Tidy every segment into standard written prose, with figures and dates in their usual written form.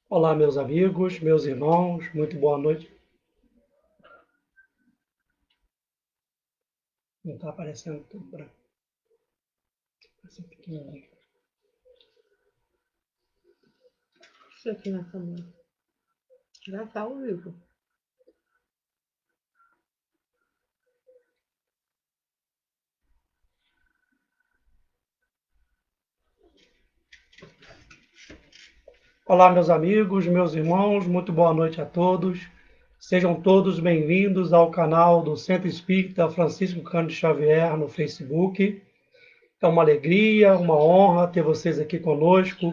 Olá, meus amigos, meus irmãos, muito boa noite. Não está aparecendo tudo branco, assim pequenininho. Isso aqui na câmera. Já tá ao vivo. Olá, meus amigos, meus irmãos, muito boa noite a todos. Sejam todos bem-vindos ao canal do Centro Espírita Francisco Cândido Xavier no Facebook. É uma alegria, uma honra ter vocês aqui conosco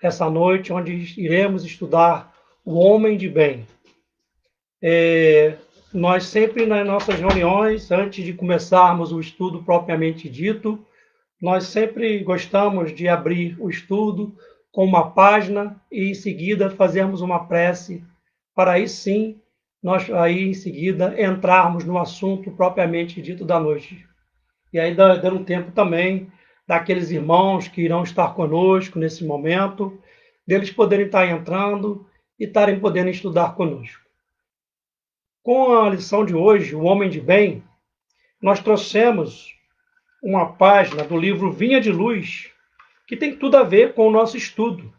essa noite, onde iremos estudar o homem de bem. Nós sempre nas nossas reuniões, antes de começarmos o estudo propriamente dito, nós sempre gostamos de abrir o estudo com uma página e em seguida fazermos uma prece para aí sim nós aí em seguida entrarmos no assunto propriamente dito da noite. E aí dando um tempo também daqueles irmãos que irão estar conosco nesse momento, deles poderem estar entrando e estarem podendo estudar conosco. Com a lição de hoje, O Homem de Bem, nós trouxemos uma página do livro Vinha de Luz, que tem tudo a ver com o nosso estudo,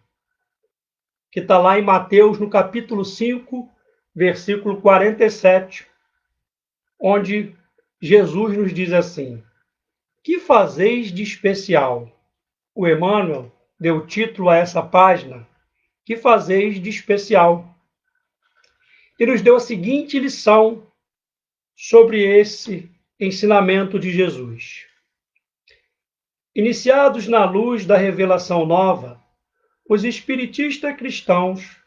que está lá em Mateus, no capítulo 5, versículo 47, onde Jesus nos diz assim: Que fazeis de especial? O Emmanuel deu título a essa página, Que fazeis de especial? E nos deu a seguinte lição sobre esse ensinamento de Jesus. Iniciados na luz da revelação nova, os espiritistas cristãos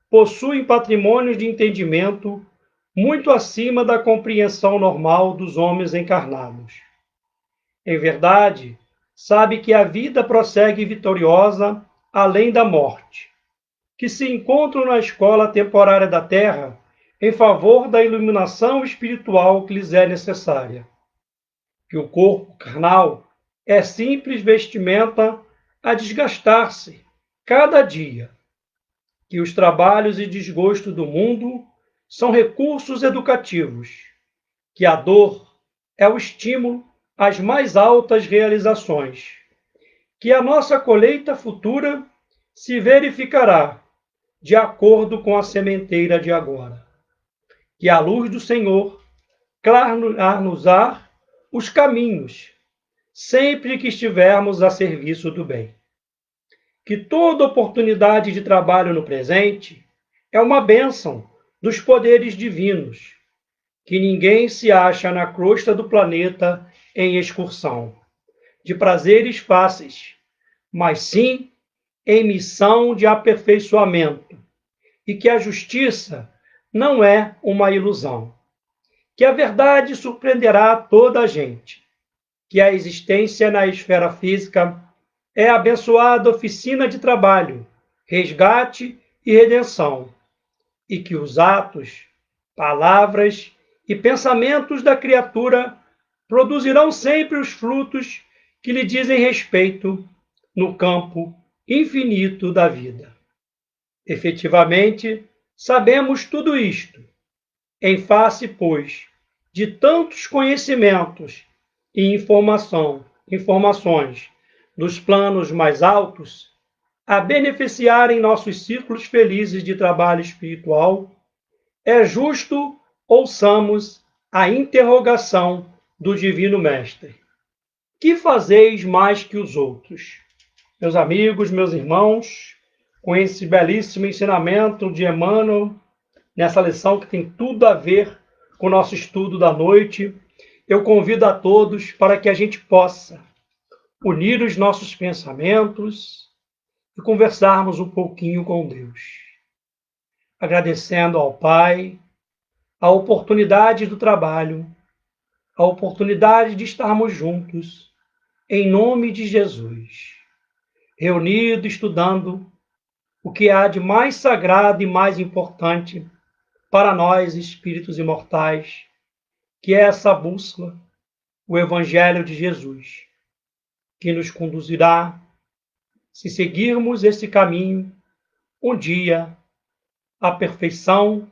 possuem patrimônios de entendimento muito acima da compreensão normal dos homens encarnados. Em verdade, sabe que a vida prossegue vitoriosa além da morte, que se encontram na escola temporária da Terra em favor da iluminação espiritual que lhes é necessária, que o corpo carnal é simples vestimenta a desgastar-se cada dia, que os trabalhos e desgosto do mundo são recursos educativos, que a dor é o estímulo às mais altas realizações, que a nossa colheita futura se verificará de acordo com a sementeira de agora, que a luz do Senhor clarear-nos-á os caminhos, sempre que estivermos a serviço do bem, que toda oportunidade de trabalho no presente é uma bênção dos poderes divinos, que ninguém se acha na crosta do planeta em excursão, de prazeres fáceis, mas sim em missão de aperfeiçoamento, e que a justiça não é uma ilusão, que a verdade surpreenderá toda a gente, que a existência na esfera física é a abençoada oficina de trabalho, resgate e redenção, e que os atos, palavras e pensamentos da criatura produzirão sempre os frutos que lhe dizem respeito no campo infinito da vida. Efetivamente, sabemos tudo isto, em face, pois, de tantos conhecimentos e informações dos planos mais altos a beneficiarem nossos círculos felizes de trabalho espiritual, é justo ouçamos a interrogação do Divino Mestre: Que fazeis mais que os outros? Meus amigos, meus irmãos, com esse belíssimo ensinamento de Emmanuel, nessa lição que tem tudo a ver com o nosso estudo da noite, eu convido a todos para que a gente possa unir os nossos pensamentos e conversarmos um pouquinho com Deus, agradecendo ao Pai a oportunidade do trabalho, a oportunidade de estarmos juntos, em nome de Jesus, reunidos estudando o que há de mais sagrado e mais importante para nós, espíritos imortais, que é essa bússola, o Evangelho de Jesus, que nos conduzirá, se seguirmos esse caminho, um dia a perfeição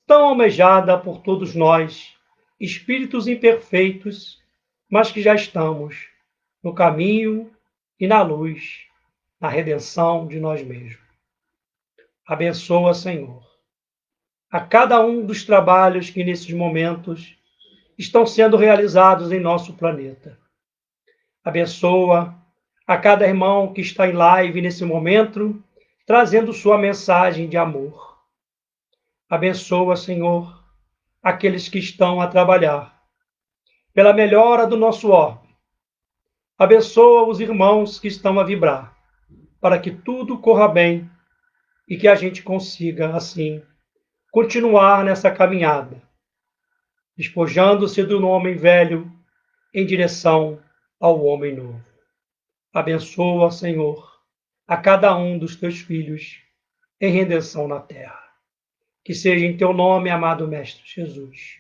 tão almejada por todos nós, espíritos imperfeitos, mas que já estamos no caminho e na luz, na redenção de nós mesmos. Abençoa, Senhor, a cada um dos trabalhos que nesses momentos estão sendo realizados em nosso planeta. Abençoa a cada irmão que está em live nesse momento, trazendo sua mensagem de amor. Abençoa, Senhor, aqueles que estão a trabalhar pela melhora do nosso orbe. Abençoa os irmãos que estão a vibrar, para que tudo corra bem e que a gente consiga, assim, continuar nessa caminhada, despojando-se do homem velho em direção ao homem novo. Abençoa, Senhor, a cada um dos teus filhos em redenção na terra. Que seja em teu nome, amado Mestre Jesus.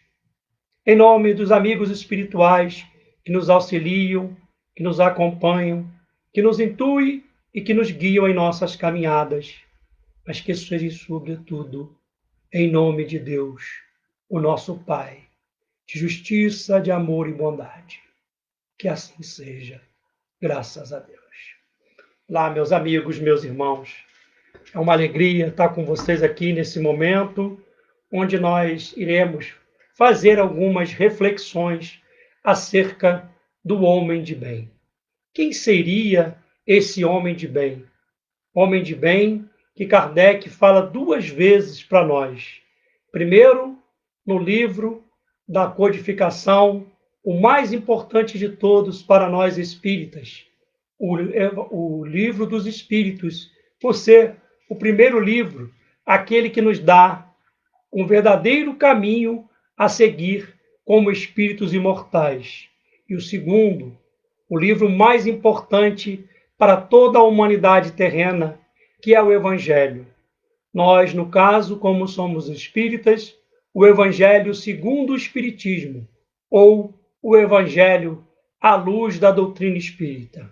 Em nome dos amigos espirituais que nos auxiliam, que nos acompanham, que nos intuem e que nos guiam em nossas caminhadas, mas que seja, sobretudo, em nome de Deus, o nosso Pai, de justiça, de amor e bondade. Que assim seja, graças a Deus. Olá, meus amigos, meus irmãos. É uma alegria estar com vocês aqui nesse momento, onde nós iremos fazer algumas reflexões acerca do homem de bem. Quem seria esse homem de bem? Homem de bem que Kardec fala duas vezes para nós. Primeiro, no livro da codificação, o mais importante de todos para nós espíritas, o livro dos Espíritos, por ser o primeiro livro, aquele que nos dá um verdadeiro caminho a seguir como espíritos imortais. E o segundo, o livro mais importante para toda a humanidade terrena, que é o Evangelho. Nós, no caso, como somos espíritas, o Evangelho segundo o Espiritismo, ou o Evangelho à luz da doutrina espírita.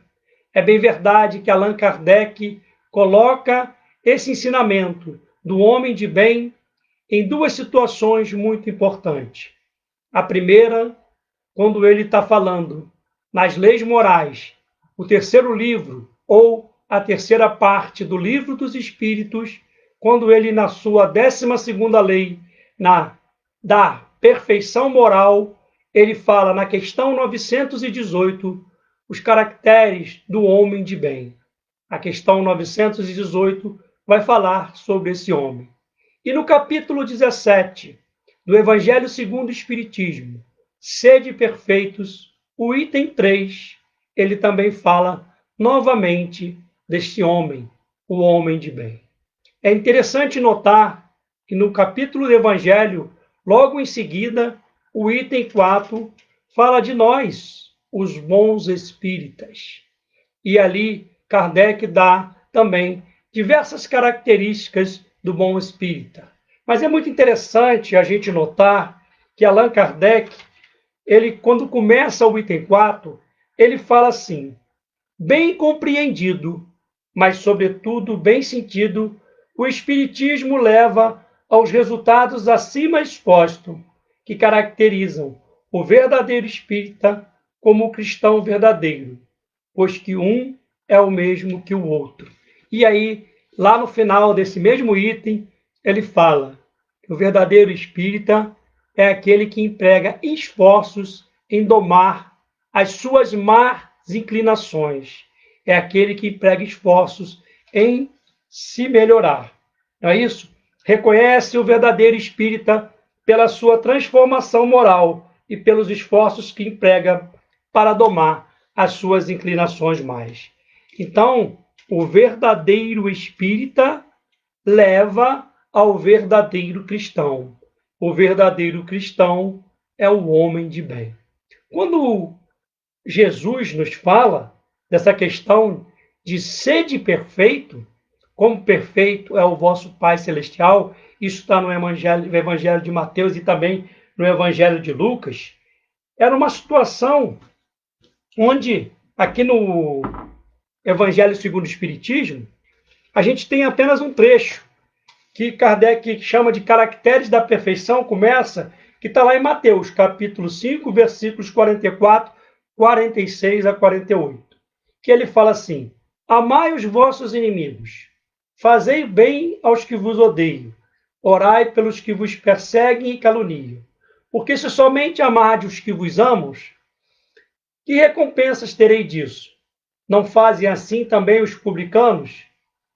É bem verdade que Allan Kardec coloca esse ensinamento do homem de bem em duas situações muito importantes. A primeira, quando ele está falando nas leis morais, o terceiro livro, ou a terceira parte do livro dos Espíritos, quando ele, na sua 12ª lei, da perfeição moral, ele fala na questão 918, os caracteres do homem de bem. A questão 918 vai falar sobre esse homem. E no capítulo 17 do Evangelho segundo o Espiritismo, Sede perfeitos, o item 3, ele também fala novamente deste homem, o homem de bem. É interessante notar que no capítulo do Evangelho, logo em seguida, o item 4 fala de nós, os bons espíritas. E ali Kardec dá também diversas características do bom espírita. Mas é muito interessante a gente notar que Allan Kardec, ele, quando começa o item 4, ele fala assim: bem compreendido, mas sobretudo bem sentido, o Espiritismo leva aos resultados acima expostos, que caracterizam o verdadeiro espírita como o cristão verdadeiro, pois que um é o mesmo que o outro. E aí, lá no final desse mesmo item, ele fala que o verdadeiro espírita é aquele que emprega esforços em domar as suas más inclinações. É aquele que emprega esforços em se melhorar. Não é isso? Reconhece o verdadeiro espírita pela sua transformação moral e pelos esforços que emprega para domar as suas inclinações mais. Então, o verdadeiro espírita leva ao verdadeiro cristão. O verdadeiro cristão é o homem de bem. Quando Jesus nos fala dessa questão de sede perfeito, como perfeito é o vosso Pai Celestial, isso está no Evangelho de Mateus e também no Evangelho de Lucas, era uma situação onde, aqui no Evangelho segundo o Espiritismo, a gente tem apenas um trecho, que Kardec chama de caracteres da perfeição, começa, que está lá em Mateus, capítulo 5, versículos 44, 46 a 48, que ele fala assim: amai os vossos inimigos, fazei bem aos que vos odeiam, orai pelos que vos perseguem e caluniam. Porque se somente amardes os que vos amam, que recompensas terei disso? Não fazem assim também os publicanos?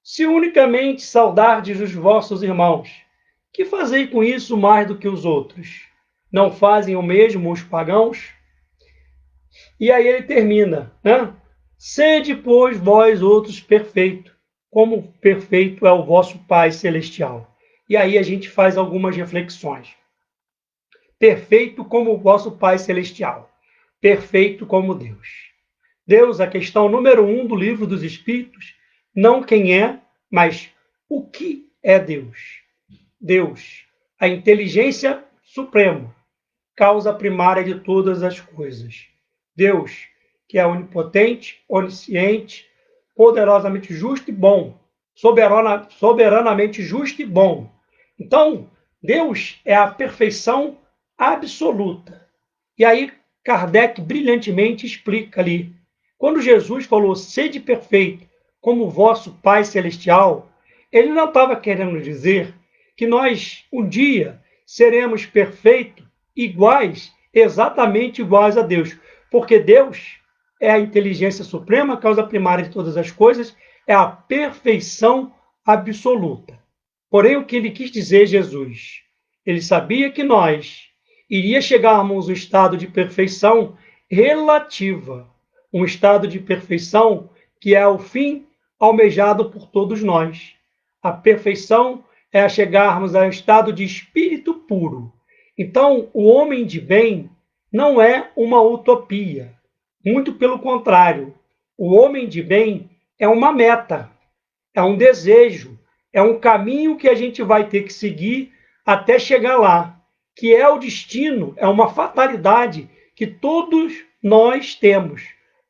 Se unicamente saudardes os vossos irmãos, que fazei com isso mais do que os outros? Não fazem o mesmo os pagãos? E aí ele termina, né? Sede, pois, vós outros perfeito, como perfeito é o vosso Pai Celestial. E aí a gente faz algumas reflexões. Perfeito como o vosso Pai Celestial. Perfeito como Deus. Deus, a questão número 1 do Livro dos Espíritos, não quem é, mas o que é Deus. Deus, a inteligência suprema, causa primária de todas as coisas. Deus, que é onipotente, onisciente, poderosamente justo e bom, soberanamente justo e bom. Então, Deus é a perfeição absoluta. E aí, Kardec brilhantemente explica ali. Quando Jesus falou, sede perfeito, como o vosso Pai Celestial, ele não estava querendo dizer que nós, um dia, seremos perfeitos, iguais, exatamente iguais a Deus. Porque Deus é a inteligência suprema, a causa primária de todas as coisas, é a perfeição absoluta. Porém, o que ele quis dizer, Jesus? Ele sabia que nós iria chegarmos a um estado de perfeição relativa, um estado de perfeição que é o fim almejado por todos nós. A perfeição é a chegarmos ao estado de espírito puro. Então, o homem de bem não é uma utopia. Muito pelo contrário. O homem de bem é uma meta, é um desejo, é um caminho que a gente vai ter que seguir até chegar lá, que é o destino, é uma fatalidade que todos nós temos.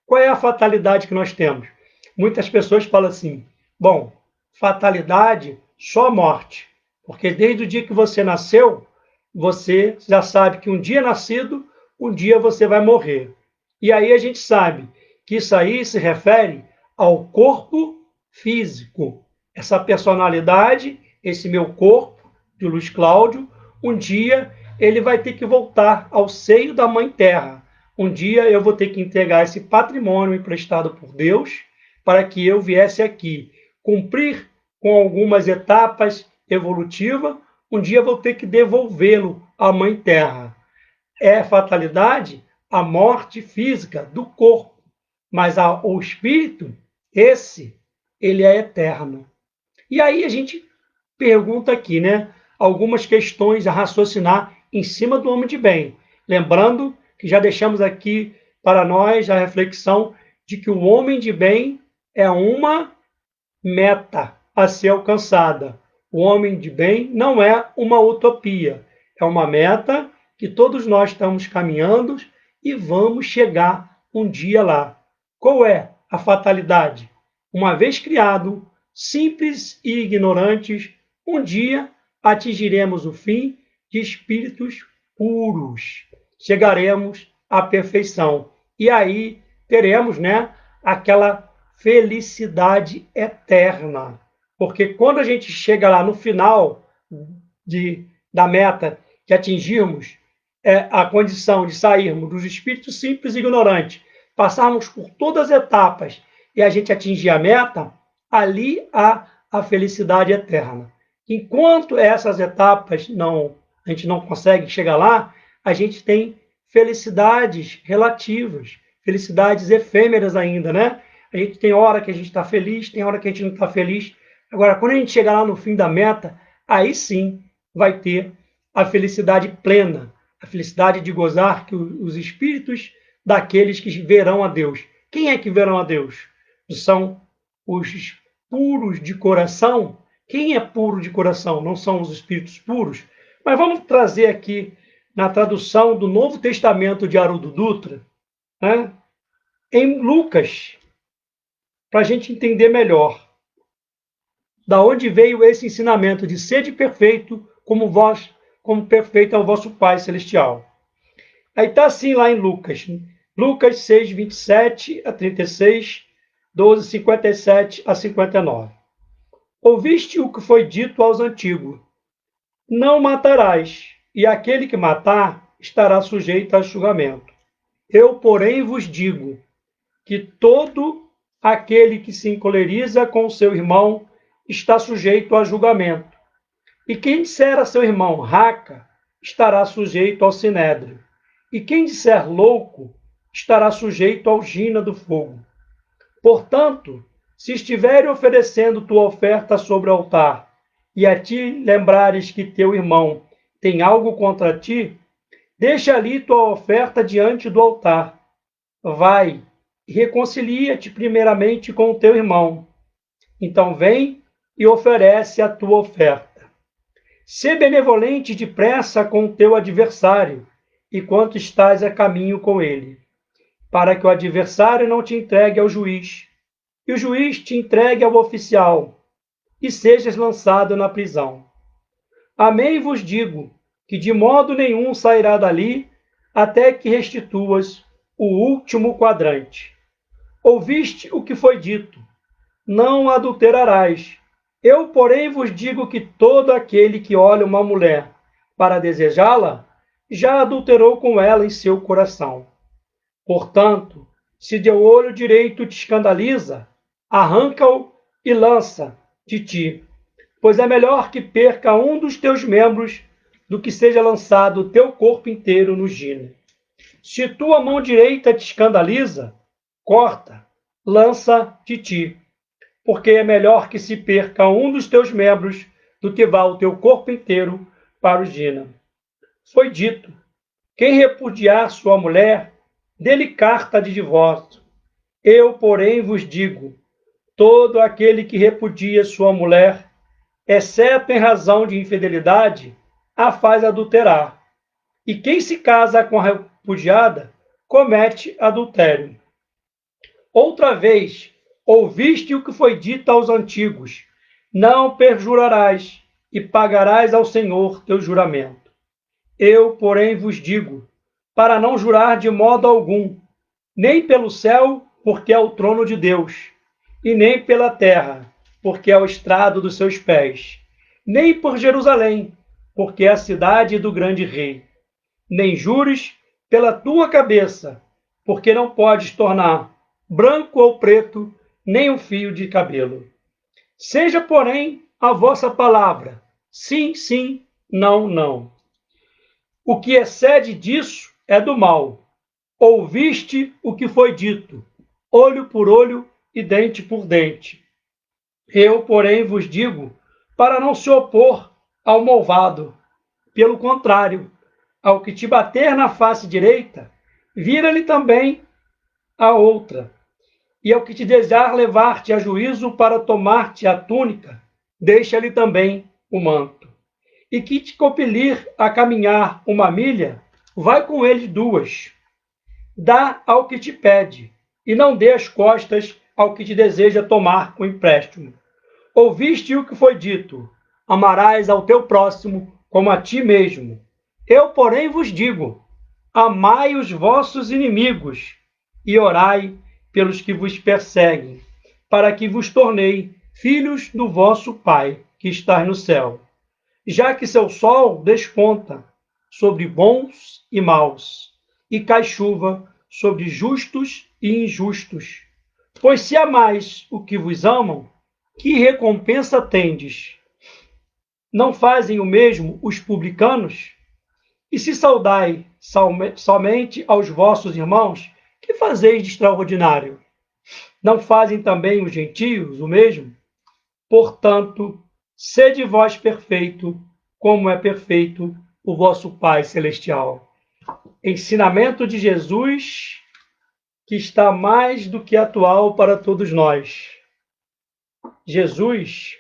Qual é a fatalidade que nós temos? Muitas pessoas falam assim: bom, fatalidade, só morte. Porque desde o dia que você nasceu, você já sabe que um dia nascido, um dia você vai morrer. E aí a gente sabe que isso aí se refere ao corpo físico. Essa personalidade, esse meu corpo, de Luiz Cláudio, um dia ele vai ter que voltar ao seio da Mãe Terra. Um dia eu vou ter que entregar esse patrimônio emprestado por Deus para que eu viesse aqui cumprir com algumas etapas evolutivas. Um dia eu vou ter que devolvê-lo à Mãe Terra. É fatalidade a morte física do corpo, mas o espírito, ele é eterno. E aí a gente pergunta aqui, né? Algumas questões a raciocinar em cima do homem de bem. Lembrando que já deixamos aqui para nós a reflexão de que o homem de bem é uma meta a ser alcançada. O homem de bem não é uma utopia, é uma meta que todos nós estamos caminhando e vamos chegar um dia lá. Qual é a fatalidade? Uma vez criado, simples e ignorantes, um dia atingiremos o fim de espíritos puros. Chegaremos à perfeição. E aí teremos, né, aquela felicidade eterna. Porque quando a gente chega lá no final da meta, que atingirmos a condição de sairmos dos espíritos simples e ignorantes, passarmos por todas as etapas e a gente atingir a meta, ali há a felicidade eterna. Enquanto essas etapas a gente não consegue chegar lá, a gente tem felicidades relativas, felicidades efêmeras ainda, né? A gente tem hora que a gente está feliz, tem hora que a gente não está feliz. Agora, quando a gente chegar lá no fim da meta, aí sim vai ter a felicidade plena, a felicidade de gozar que os espíritos daqueles que verão a Deus. Quem é que verão a Deus? São os puros de coração. Quem é puro de coração? Não são os espíritos puros? Mas vamos trazer aqui, na tradução do Novo Testamento de Haroldo Dutra, né, em Lucas, para a gente entender melhor. Da onde veio esse ensinamento de sede perfeito, como perfeito é o vosso Pai Celestial. Aí está assim lá em Lucas. Lucas 6, 27 a 36, 12, 57 a 59. Ouviste o que foi dito aos antigos: não matarás, e aquele que matar estará sujeito a julgamento. Eu, porém, vos digo que todo aquele que se encoleriza com o seu irmão está sujeito a julgamento. E quem disser a seu irmão raca, estará sujeito ao sinédrio. E quem disser louco, estará sujeito ao gina do fogo. Portanto, se estiver oferecendo tua oferta sobre o altar, e a ti lembrares que teu irmão tem algo contra ti, deixa ali tua oferta diante do altar. Vai e reconcilia-te primeiramente com o teu irmão. Então vem e oferece a tua oferta. Sê benevolente depressa com o teu adversário, enquanto estás a caminho com ele, para que o adversário não te entregue ao juiz, e o juiz te entregue ao oficial, e sejas lançado na prisão. Amém vos digo, que de modo nenhum sairá dali, até que restituas o último quadrante. Ouviste o que foi dito: não adulterarás. Eu, porém, vos digo que todo aquele que olha uma mulher para desejá-la, já adulterou com ela em seu coração. Portanto, se teu olho direito te escandaliza, arranca-o e lança de ti, pois é melhor que perca um dos teus membros do que seja lançado o teu corpo inteiro no gine. Se tua mão direita te escandaliza, corta, lança de ti, porque é melhor que se perca um dos teus membros do que vá o teu corpo inteiro para o gina. Foi dito: quem repudiar sua mulher, dê-lhe carta de divórcio. Eu, porém, vos digo: todo aquele que repudia sua mulher, exceto em razão de infidelidade, a faz adulterar. E quem se casa com a repudiada, comete adultério. Outra vez, ouviste o que foi dito aos antigos: não perjurarás, e pagarás ao Senhor teu juramento. Eu, porém, vos digo, para não jurar de modo algum, nem pelo céu, porque é o trono de Deus, e nem pela terra, porque é o estrado dos seus pés, nem por Jerusalém, porque é a cidade do grande rei. Nem jures pela tua cabeça, porque não podes tornar branco ou preto nem um fio de cabelo. Seja, porém, a vossa palavra sim, sim, não, não. O que excede disso é do mal. Ouviste o que foi dito: olho por olho e dente por dente. Eu, porém, vos digo, para não se opor ao malvado. Pelo contrário, ao que te bater na face direita, vira-lhe também a outra. E ao que te desejar levar-te a juízo para tomar-te a túnica, deixa-lhe também o manto. E que te compelir a caminhar 1 milha, vai com ele 2. Dá ao que te pede, e não dê as costas ao que te deseja tomar com empréstimo. Ouviste o que foi dito: amarás ao teu próximo como a ti mesmo. Eu, porém, vos digo: amai os vossos inimigos e orai pelos que vos perseguem, para que vos tornei filhos do vosso Pai, que está no céu. Já que seu sol desponta sobre bons e maus, e cai chuva sobre justos e injustos. Pois se amais o que vos amam, que recompensa tendes? Não fazem o mesmo os publicanos? E se saudai somente aos vossos irmãos, que fazeis de extraordinário? Não fazem também os gentios o mesmo? Portanto, sede vós perfeito, como é perfeito o vosso Pai Celestial. Ensinamento de Jesus que está mais do que atual para todos nós. Jesus,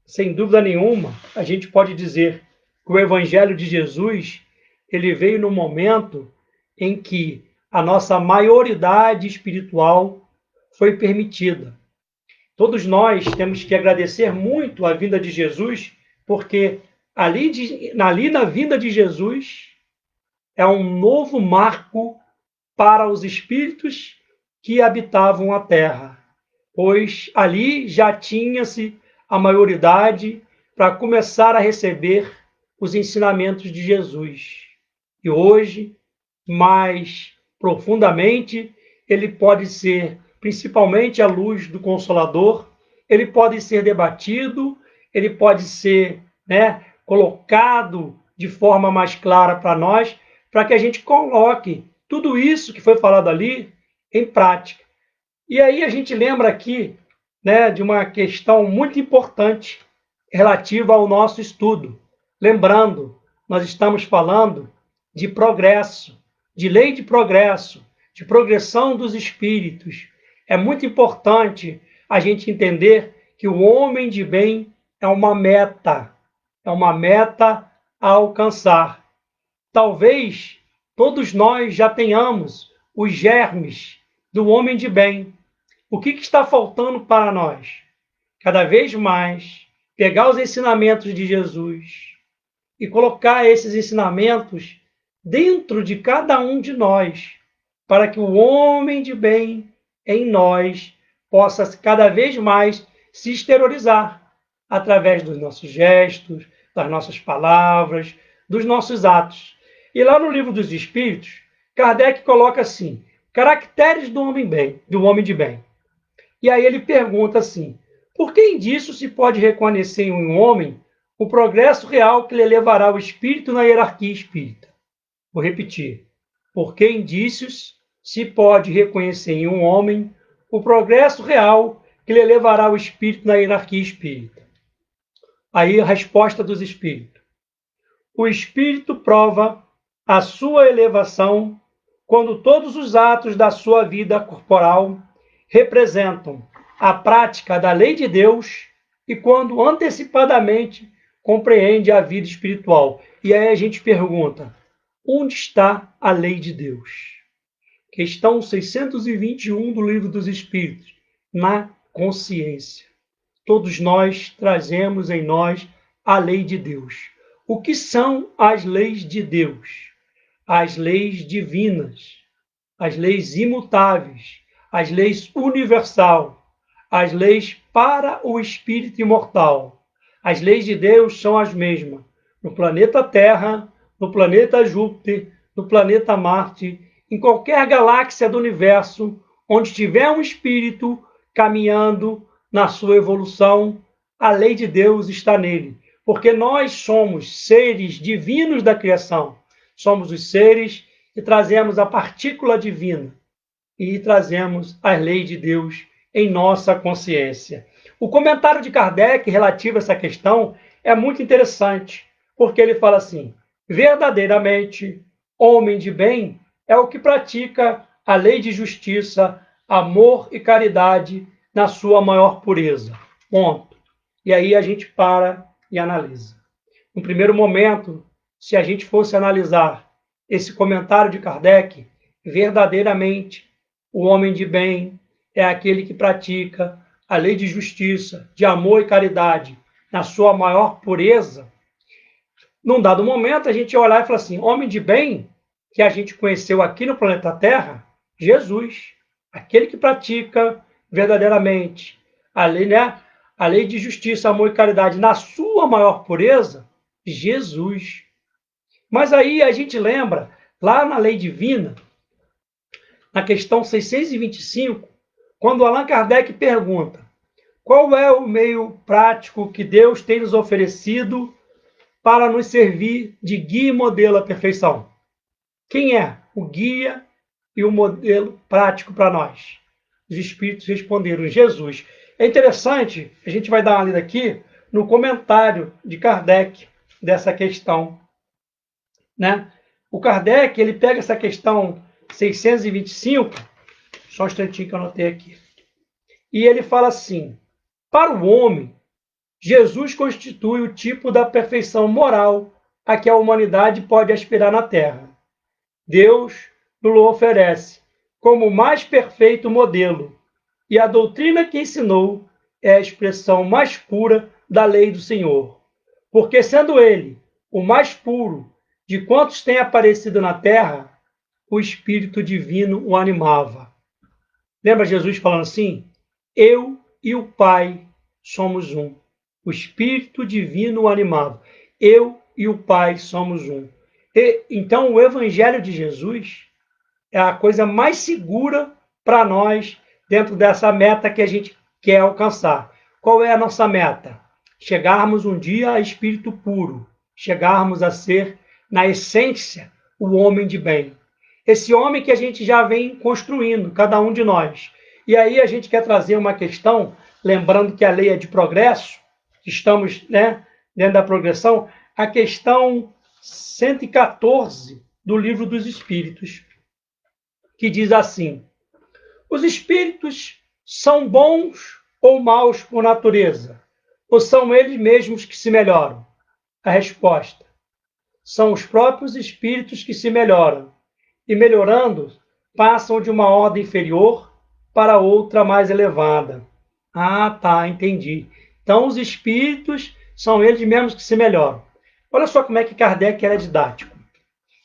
sem dúvida nenhuma, a gente pode dizer que o Evangelho de Jesus ele veio no momento em que a nossa maioridade espiritual foi permitida. Todos nós temos que agradecer muito a vinda de Jesus, porque ali na vinda de Jesus é um novo marco para os espíritos que habitavam a terra, pois ali já tinha-se a maioridade para começar a receber os ensinamentos de Jesus. E hoje, mais profundamente, ele pode ser, principalmente à luz do Consolador, ele pode ser debatido, ele pode ser, colocado de forma mais clara para nós, para que a gente coloque tudo isso que foi falado ali em prática. E aí a gente lembra aqui, de uma questão muito importante relativa ao nosso estudo. Lembrando, nós estamos falando de progresso, de lei de progresso, de progressão dos espíritos. É muito importante a gente entender que o homem de bem é uma meta a alcançar. Talvez todos nós já tenhamos os germes do homem de bem. O que está faltando para nós? Cada vez mais pegar os ensinamentos de Jesus e colocar esses ensinamentos dentro de cada um de nós, para que o homem de bem em nós possa cada vez mais se exteriorizar através dos nossos gestos, das nossas palavras, dos nossos atos. E lá no Livro dos Espíritos, Kardec coloca assim: caracteres do homem de bem. E aí ele pergunta assim: por que disso se pode reconhecer em um homem o progresso real que lhe levará o espírito na hierarquia espírita? Vou repetir. Por que indícios se pode reconhecer em um homem o progresso real que lhe levará o espírito na hierarquia espírita? Aí a resposta dos espíritos. O espírito prova a sua elevação quando todos os atos da sua vida corporal representam a prática da lei de Deus e quando antecipadamente compreende a vida espiritual. E aí a gente pergunta: onde está a lei de Deus? Questão 621 do Livro dos Espíritos. Na consciência. Todos nós trazemos em nós a lei de Deus. O que são as leis de Deus? As leis divinas, as leis imutáveis, as leis universal, as leis para o espírito imortal. As leis de Deus são as mesmas no planeta Terra, no planeta Júpiter, no planeta Marte, em qualquer galáxia do universo, onde tiver um espírito caminhando na sua evolução, a lei de Deus está nele. Porque nós somos seres divinos da criação. Somos os seres que trazemos a partícula divina e trazemos as leis de Deus em nossa consciência. O comentário de Kardec relativo a essa questão é muito interessante, porque ele fala assim: verdadeiramente, homem de bem é o que pratica a lei de justiça, amor e caridade na sua maior pureza. Ponto. E aí a gente para e analisa. No primeiro momento, se a gente fosse analisar esse comentário de Kardec, verdadeiramente, o homem de bem é aquele que pratica a lei de justiça, de amor e caridade na sua maior pureza. Num dado momento, a gente ia olhar e falar assim: homem de bem que a gente conheceu aqui no planeta Terra, Jesus, aquele que pratica verdadeiramente a lei de justiça, amor e caridade na sua maior pureza, Jesus. Mas aí a gente lembra, lá na lei divina, na questão 625, quando Allan Kardec pergunta: qual é o meio prático que Deus tem nos oferecido para nos servir de guia e modelo à perfeição? Quem é o guia e o modelo prático para nós? Os espíritos responderam: Jesus. É interessante, a gente vai dar uma lida aqui no comentário de Kardec dessa questão. O Kardec, ele pega essa questão 625, só um instantinho que eu anotei aqui, e ele fala assim: para o homem, Jesus constitui o tipo da perfeição moral a que a humanidade pode aspirar na Terra. Deus nos oferece como o mais perfeito modelo, e a doutrina que ensinou é a expressão mais pura da lei do Senhor. Porque sendo ele o mais puro de quantos têm aparecido na terra, o Espírito Divino o animava. Lembra Jesus falando assim? Eu e o Pai somos um. O Espírito Divino o animava. Eu e o Pai somos um. Então, o Evangelho de Jesus é a coisa mais segura para nós dentro dessa meta que a gente quer alcançar. Qual é a nossa meta? Chegarmos um dia a espírito puro, chegarmos a ser, na essência, o homem de bem. Esse homem que a gente já vem construindo, cada um de nós. E aí a gente quer trazer uma questão, lembrando que a lei é de progresso, estamos, né, dentro da progressão, a questão 114 do Livro dos Espíritos, que diz assim: os espíritos são bons ou maus por natureza? Ou são eles mesmos que se melhoram? A resposta: são os próprios espíritos que se melhoram, e melhorando, passam de uma ordem inferior para outra mais elevada. Ah, tá, entendi. Então, os espíritos são eles mesmos que se melhoram. Olha só como é que Kardec era didático.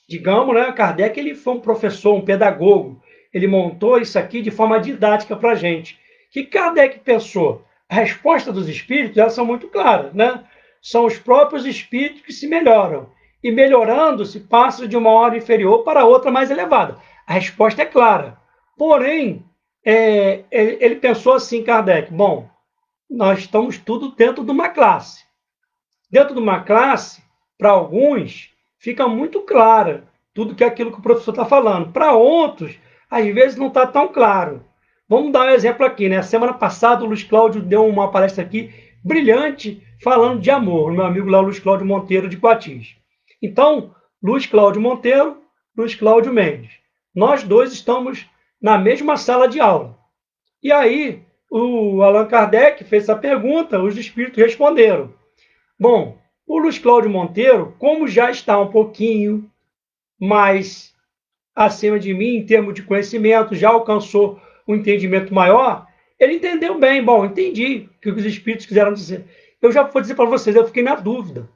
Digamos, né, Kardec ele foi um professor, um pedagogo. Ele montou isso aqui de forma didática para a gente. O que Kardec pensou? A resposta dos espíritos, elas são muito claras, né? São os próprios espíritos que se melhoram. E melhorando-se, passa de uma ordem inferior para outra mais elevada. A resposta é clara. Porém, ele pensou assim, Kardec: bom, nós estamos tudo dentro de uma classe. Dentro de uma classe, para alguns, fica muito clara tudo que é aquilo que o professor está falando. Para outros, às vezes não está tão claro. Vamos dar um exemplo aqui, né? Semana passada o Luiz Cláudio deu uma palestra aqui brilhante falando de amor, meu amigo lá, Luiz Cláudio Monteiro de Coatis. Então, Luiz Cláudio Monteiro, Luiz Cláudio Mendes. Nós dois estamos na mesma sala de aula. E aí, o Allan Kardec fez essa pergunta, os espíritos responderam. Bom, o Luiz Cláudio Monteiro, como já está um pouquinho mais acima de mim em termos de conhecimento, já alcançou um entendimento maior, ele entendeu bem. Bom, entendi o que os espíritos quiseram dizer. Eu já vou dizer para vocês, eu fiquei na dúvida.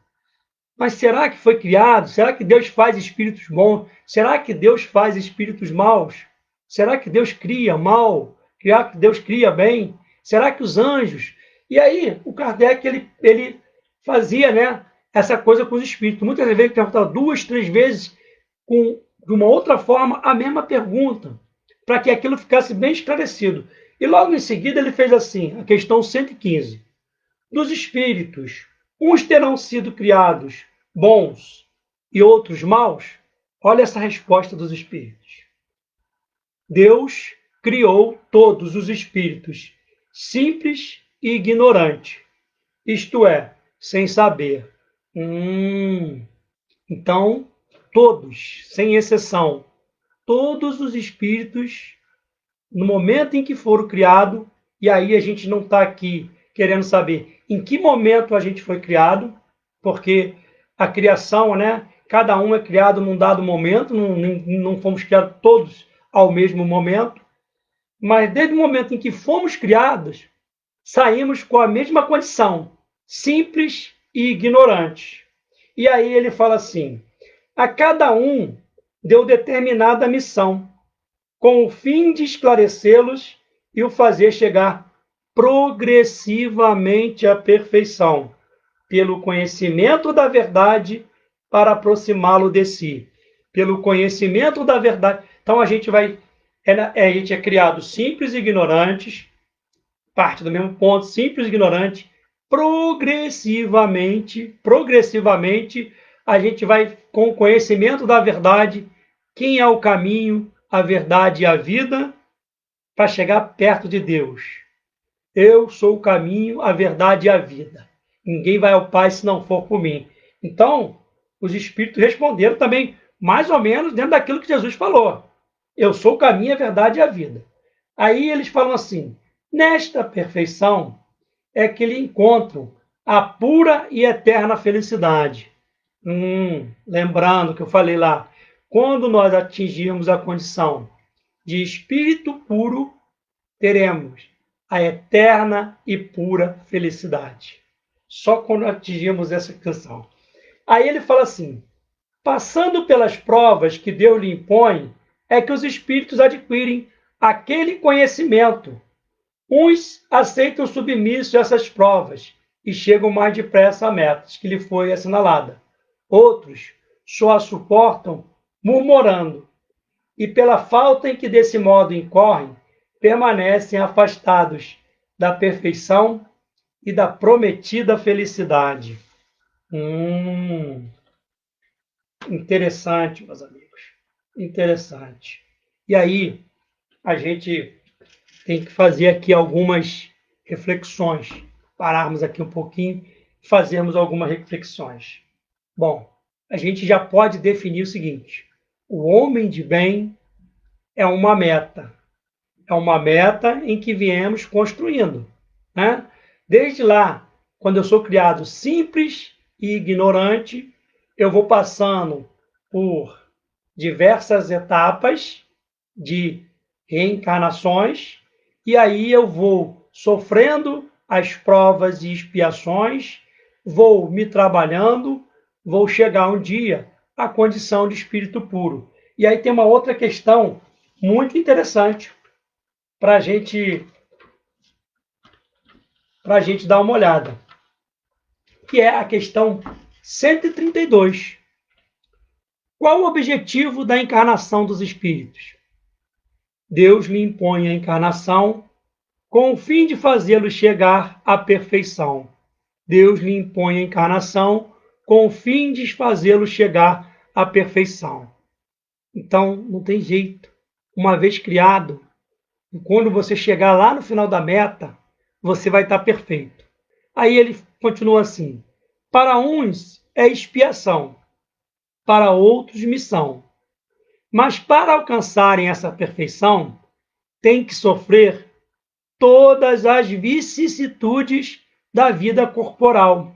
Mas será que foi criado? Será que Deus faz espíritos bons? Será que Deus faz espíritos maus? Será que Deus cria mal? Será que Deus cria bem? Será que os anjos? E aí, o Kardec, ele fazia, né, essa coisa com os espíritos. Muitas vezes ele perguntava 2, 3 vezes de uma outra forma a mesma pergunta, para que aquilo ficasse bem esclarecido. E logo em seguida ele fez assim, a questão 115. Dos espíritos, uns terão sido criados bons e outros maus? Olha essa resposta dos espíritos. Deus criou todos os espíritos, simples e ignorantes, isto é, sem saber. Então, todos, sem exceção, todos os espíritos, no momento em que foram criados, e aí a gente não está aqui querendo saber em que momento a gente foi criado, porque a criação, né? Cada um é criado num dado momento, não fomos criados todos ao mesmo momento, mas desde o momento em que fomos criados, saímos com a mesma condição, simples e ignorantes. E aí ele fala assim: a cada um deu determinada missão, com o fim de esclarecê-los e o fazer chegar progressivamente à perfeição, pelo conhecimento da verdade, para aproximá-lo de si. Pelo conhecimento da verdade. Então a gente a gente é criado simples e ignorantes, parte do mesmo ponto, simples e ignorante, progressivamente, a gente vai com o conhecimento da verdade, quem é o caminho, a verdade e a vida, para chegar perto de Deus. Eu sou o caminho, a verdade e a vida. Ninguém vai ao Pai se não for por mim. Então, os espíritos responderam também, mais ou menos, dentro daquilo que Jesus falou. Eu sou o caminho, a verdade e a vida. Aí eles falam assim: nesta perfeição é que lhe encontram a pura e eterna felicidade. Lembrando que eu falei lá, quando nós atingirmos a condição de espírito puro, teremos a eterna e pura felicidade. Só quando atingimos essa canção. Aí ele fala assim: passando pelas provas que Deus lhe impõe, é que os espíritos adquirem aquele conhecimento. Uns aceitam submisso essas provas e chegam mais depressa à meta que lhe foi assinalada. Outros só a suportam murmurando, e pela falta em que desse modo incorrem, permanecem afastados da perfeição e da prometida felicidade. Interessante, meus amigos. Interessante. E aí, a gente tem que fazer aqui algumas reflexões. Pararmos aqui um pouquinho e fazermos algumas reflexões. Bom, a gente já pode definir o seguinte: o homem de bem é uma meta. É uma meta em que viemos construindo, né? Desde lá, quando eu sou criado simples e ignorante, eu vou passando por diversas etapas de reencarnações e aí eu vou sofrendo as provas e expiações, vou me trabalhando, vou chegar um dia à condição de espírito puro. E aí tem uma outra questão muito interessante para a gente dar uma olhada, que é a questão 132. Qual o objetivo da encarnação dos espíritos? Deus lhe impõe a encarnação com o fim de fazê-los chegar à perfeição. Deus lhe impõe a encarnação com o fim de fazê-los chegar à perfeição. Então, não tem jeito. Uma vez criado, quando você chegar lá no final da meta, você vai estar perfeito. Aí ele continua assim: para uns é expiação, para outros missão. Mas para alcançarem essa perfeição, tem que sofrer todas as vicissitudes da vida corporal.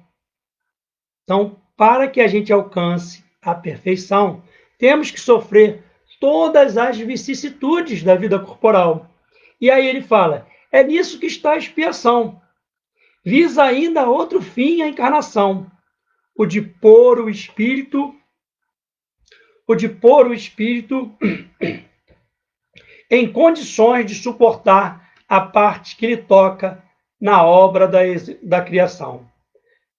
Então, para que a gente alcance a perfeição, temos que sofrer todas as vicissitudes da vida corporal. E aí ele fala: é nisso que está a expiação. Visa ainda outro fim a encarnação, o de pôr o espírito em condições de suportar a parte que lhe toca na obra da criação.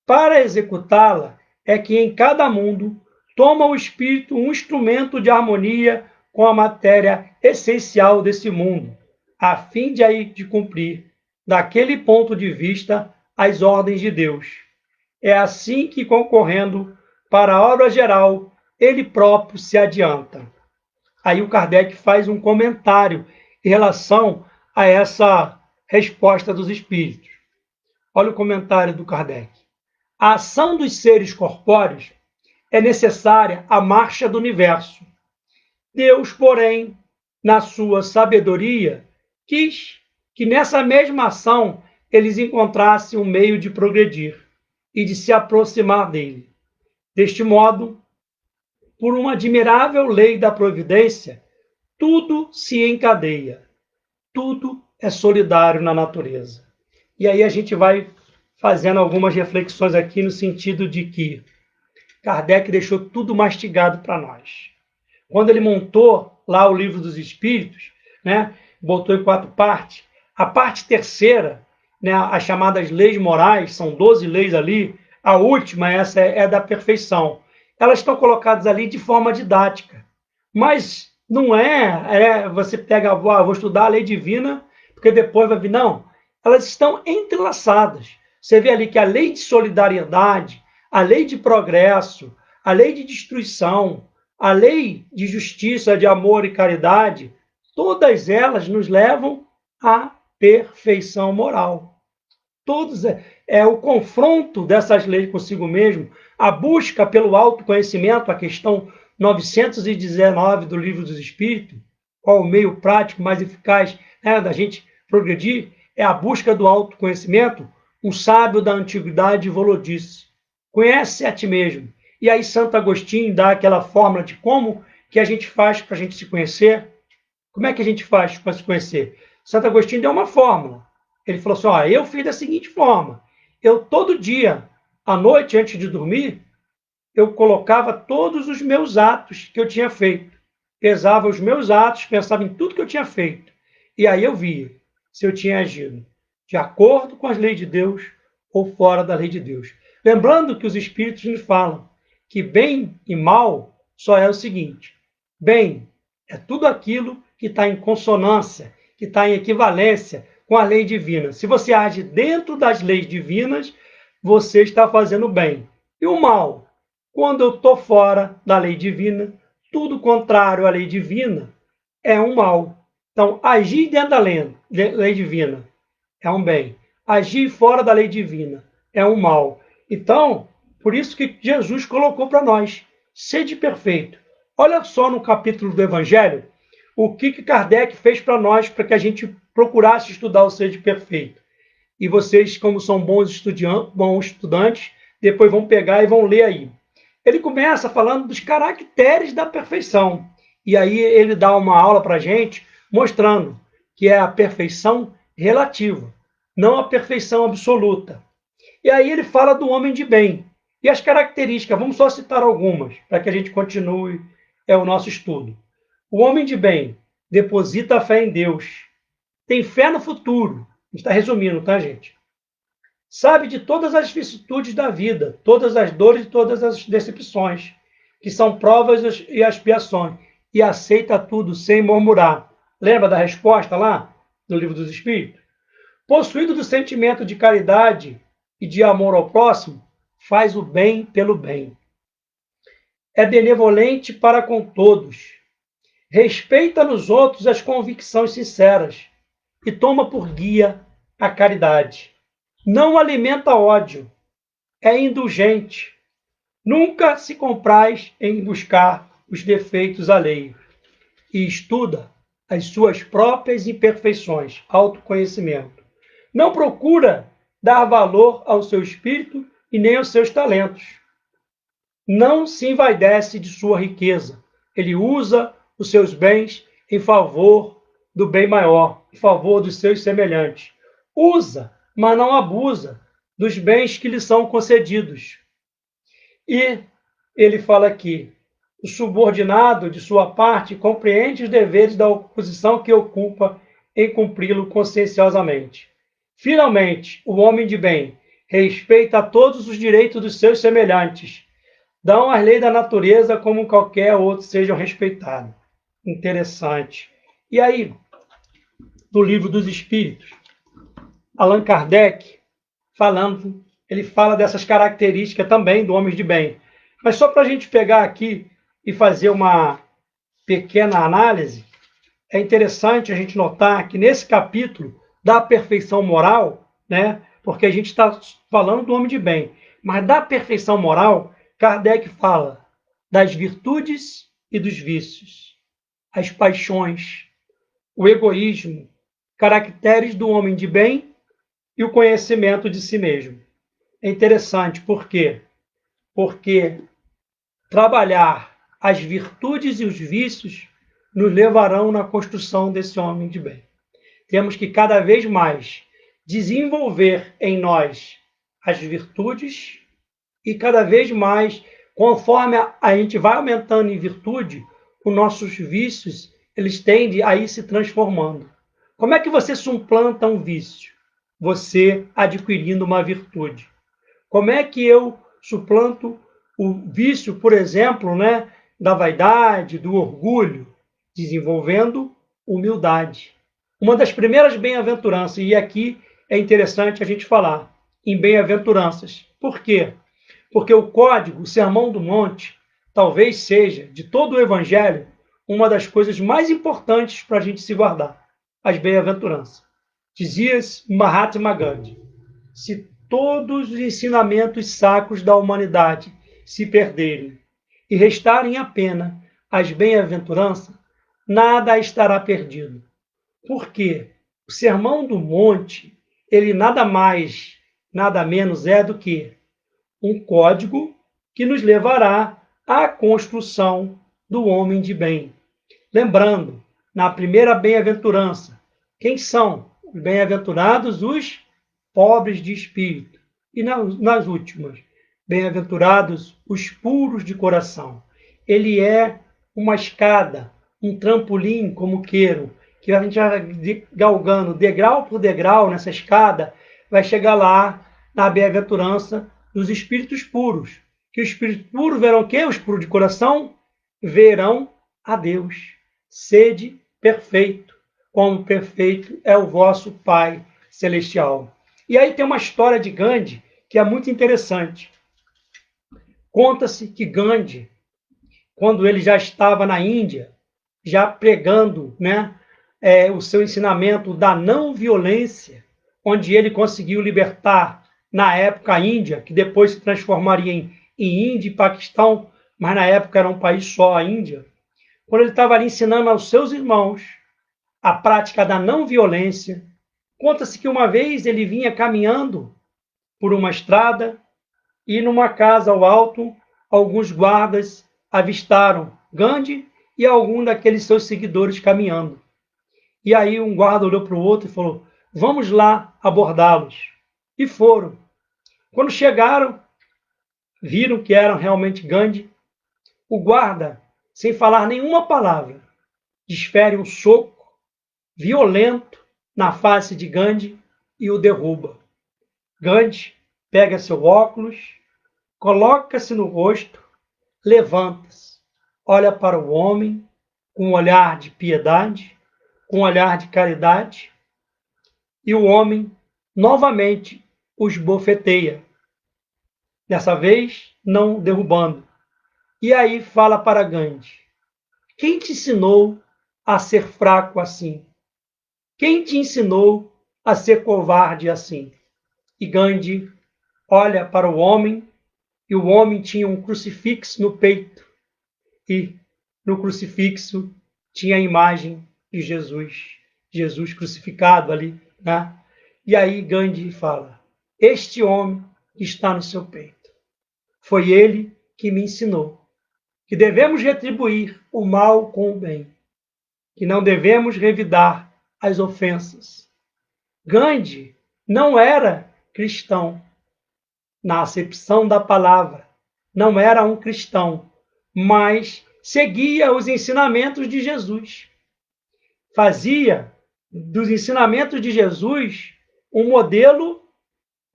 Para executá-la, é que em cada mundo toma o espírito um instrumento de harmonia com a matéria essencial desse mundo, a fim de cumprir, daquele ponto de vista, as ordens de Deus. É assim que, concorrendo para a obra geral, ele próprio se adianta. Aí o Kardec faz um comentário em relação a essa resposta dos espíritos. Olha o comentário do Kardec. A ação dos seres corpóreos é necessária à marcha do universo. Deus, porém, na sua sabedoria, quis que nessa mesma ação eles encontrassem um meio de progredir e de se aproximar dele. Deste modo, por uma admirável lei da providência, tudo se encadeia, tudo é solidário na natureza. E aí a gente vai fazendo algumas reflexões aqui no sentido de que Kardec deixou tudo mastigado para nós. Quando ele montou lá o Livro dos Espíritos, né, botou em 4 partes, a parte terceira, né, as chamadas leis morais, são 12 leis ali, a última, essa é da perfeição. Elas estão colocadas ali de forma didática, mas não você pega, vou estudar a lei divina, porque depois vai vir, não, elas estão entrelaçadas. Você vê ali que a lei de solidariedade, a lei de progresso, a lei de destruição, a lei de justiça, de amor e caridade, todas elas nos levam à perfeição moral. Todos é o confronto dessas leis consigo mesmo, a busca pelo autoconhecimento, a questão 919 do Livro dos Espíritos, qual o meio prático mais eficaz, né, da gente progredir, é a busca do autoconhecimento. Um sábio da antiguidade falou disso: conhece a ti mesmo. E aí Santo Agostinho dá aquela fórmula de como que a gente faz para a gente se conhecer. Como é que a gente faz para se conhecer? Santo Agostinho deu uma fórmula. Ele falou assim, ó, eu fiz da seguinte forma, eu todo dia, à noite, antes de dormir, eu colocava todos os meus atos que eu tinha feito, pesava os meus atos, pensava em tudo que eu tinha feito, e aí eu via se eu tinha agido de acordo com as leis de Deus ou fora da lei de Deus. Lembrando que os Espíritos nos falam que bem e mal só é o seguinte, bem é tudo aquilo que está em consonância, que está em equivalência com a lei divina. Se você age dentro das leis divinas, você está fazendo bem. E o mal? Quando eu estou fora da lei divina, tudo contrário à lei divina é um mal. Então, agir dentro da lei divina é um bem. Agir fora da lei divina é um mal. Então, por isso que Jesus colocou para nós, sede perfeito. Olha só no capítulo do Evangelho, o que Kardec fez para nós, para que a gente procurasse estudar o sede perfeito. E vocês, como são bons estudantes, depois vão pegar e vão ler aí. Ele começa falando dos caracteres da perfeição. E aí ele dá uma aula para a gente, mostrando que é a perfeição relativa, não a perfeição absoluta. E aí ele fala do homem de bem. E as características, vamos só citar algumas, para que a gente continue o nosso estudo. O homem de bem deposita a fé em Deus, tem fé no futuro. A gente está resumindo, tá, gente? Sabe de todas as vicissitudes da vida, todas as dores e todas as decepções, que são provas e expiações, e aceita tudo sem murmurar. Lembra da resposta lá do Livro dos Espíritos? Possuído do sentimento de caridade e de amor ao próximo, faz o bem pelo bem. É benevolente para com todos. Respeita nos outros as convicções sinceras e toma por guia a caridade. Não alimenta ódio, é indulgente. Nunca se compraz em buscar os defeitos alheios e estuda as suas próprias imperfeições, autoconhecimento. Não procura dar valor ao seu espírito e nem aos seus talentos. Não se envaidece de sua riqueza. Ele usa os seus bens em favor do bem maior, em favor dos seus semelhantes. Usa, mas não abusa dos bens que lhe são concedidos. E ele fala aqui, o subordinado, de sua parte, compreende os deveres da oposição que ocupa em cumpri-lo conscienciosamente. Finalmente, o homem de bem respeita todos os direitos dos seus semelhantes. Dão as leis da natureza como qualquer outro sejam respeitados. Interessante. E aí, do Livro dos Espíritos, Allan Kardec, ele fala dessas características também do homem de bem. Mas só para a gente pegar aqui e fazer uma pequena análise, é interessante a gente notar que nesse capítulo da perfeição moral, né, porque a gente está falando do homem de bem, mas da perfeição moral, Kardec fala das virtudes e dos vícios, as paixões, o egoísmo, caracteres do homem de bem e o conhecimento de si mesmo. É interessante, por quê? Porque trabalhar as virtudes e os vícios nos levarão na construção desse homem de bem. Temos que cada vez mais desenvolver em nós as virtudes e cada vez mais, conforme a gente vai aumentando em virtude, os nossos vícios, eles tendem a ir se transformando. Como é que você suplanta um vício? Você adquirindo uma virtude. Como é que eu suplanto o vício, por exemplo, né, da vaidade, do orgulho? Desenvolvendo humildade. Uma das primeiras bem-aventuranças, e aqui é interessante a gente falar em bem-aventuranças. Por quê? Porque o código, o Sermão do Monte, talvez seja, de todo o Evangelho, uma das coisas mais importantes para a gente se guardar, as bem-aventuranças. Dizia Mahatma Gandhi, se todos os ensinamentos sacros da humanidade se perderem e restarem apenas as bem-aventuranças, nada estará perdido. Por quê? O Sermão do Monte, ele nada mais, nada menos é do que um código que nos levará à construção do homem de bem. Lembrando, na primeira bem-aventurança, quem são Bem-aventurados os pobres de espírito. E nas últimas, bem-aventurados os puros de coração. Ele é uma escada, um trampolim, como queiram, que a gente vai galgando degrau por degrau nessa escada, vai chegar lá na bem-aventurança dos espíritos puros. Que os espíritos puros verão o quê? Os puros de coração verão a Deus. Sede perfeito, como perfeito é o vosso Pai Celestial. E aí tem uma história de Gandhi que é muito interessante. Conta-se que Gandhi, quando ele já estava na Índia, já pregando, o seu ensinamento da não violência, onde ele conseguiu libertar, na época, a Índia, que depois se transformaria em Índia e Paquistão, mas na época era um país só, a Índia. Quando ele estava ali ensinando aos seus irmãos a prática da não violência, conta-se que uma vez ele vinha caminhando por uma estrada e numa casa ao alto, alguns guardas avistaram Gandhi e algum daqueles seus seguidores caminhando. E aí um guarda olhou para o outro e falou: vamos lá abordá-los. E foram. Quando chegaram, viram que eram realmente Gandhi. O guarda, sem falar nenhuma palavra, desfere um soco violento na face de Gandhi e o derruba. Gandhi pega seu óculos, coloca-se no rosto, levanta-se, olha para o homem com um olhar de piedade, com um olhar de caridade, e o homem novamente os bofeteia, dessa vez não derrubando. E aí fala para Gandhi: quem te ensinou a ser fraco assim? Quem te ensinou a ser covarde assim? E Gandhi olha para o homem, e o homem tinha um crucifixo no peito, e no crucifixo tinha a imagem de Jesus, Jesus crucificado ali, né? E aí Gandhi fala: este homem que está no seu peito, foi ele que me ensinou que devemos retribuir o mal com o bem, que não devemos revidar as ofensas. Gandhi não era cristão, na acepção da palavra, não era um cristão, mas seguia os ensinamentos de Jesus. Fazia dos ensinamentos de Jesus um modelo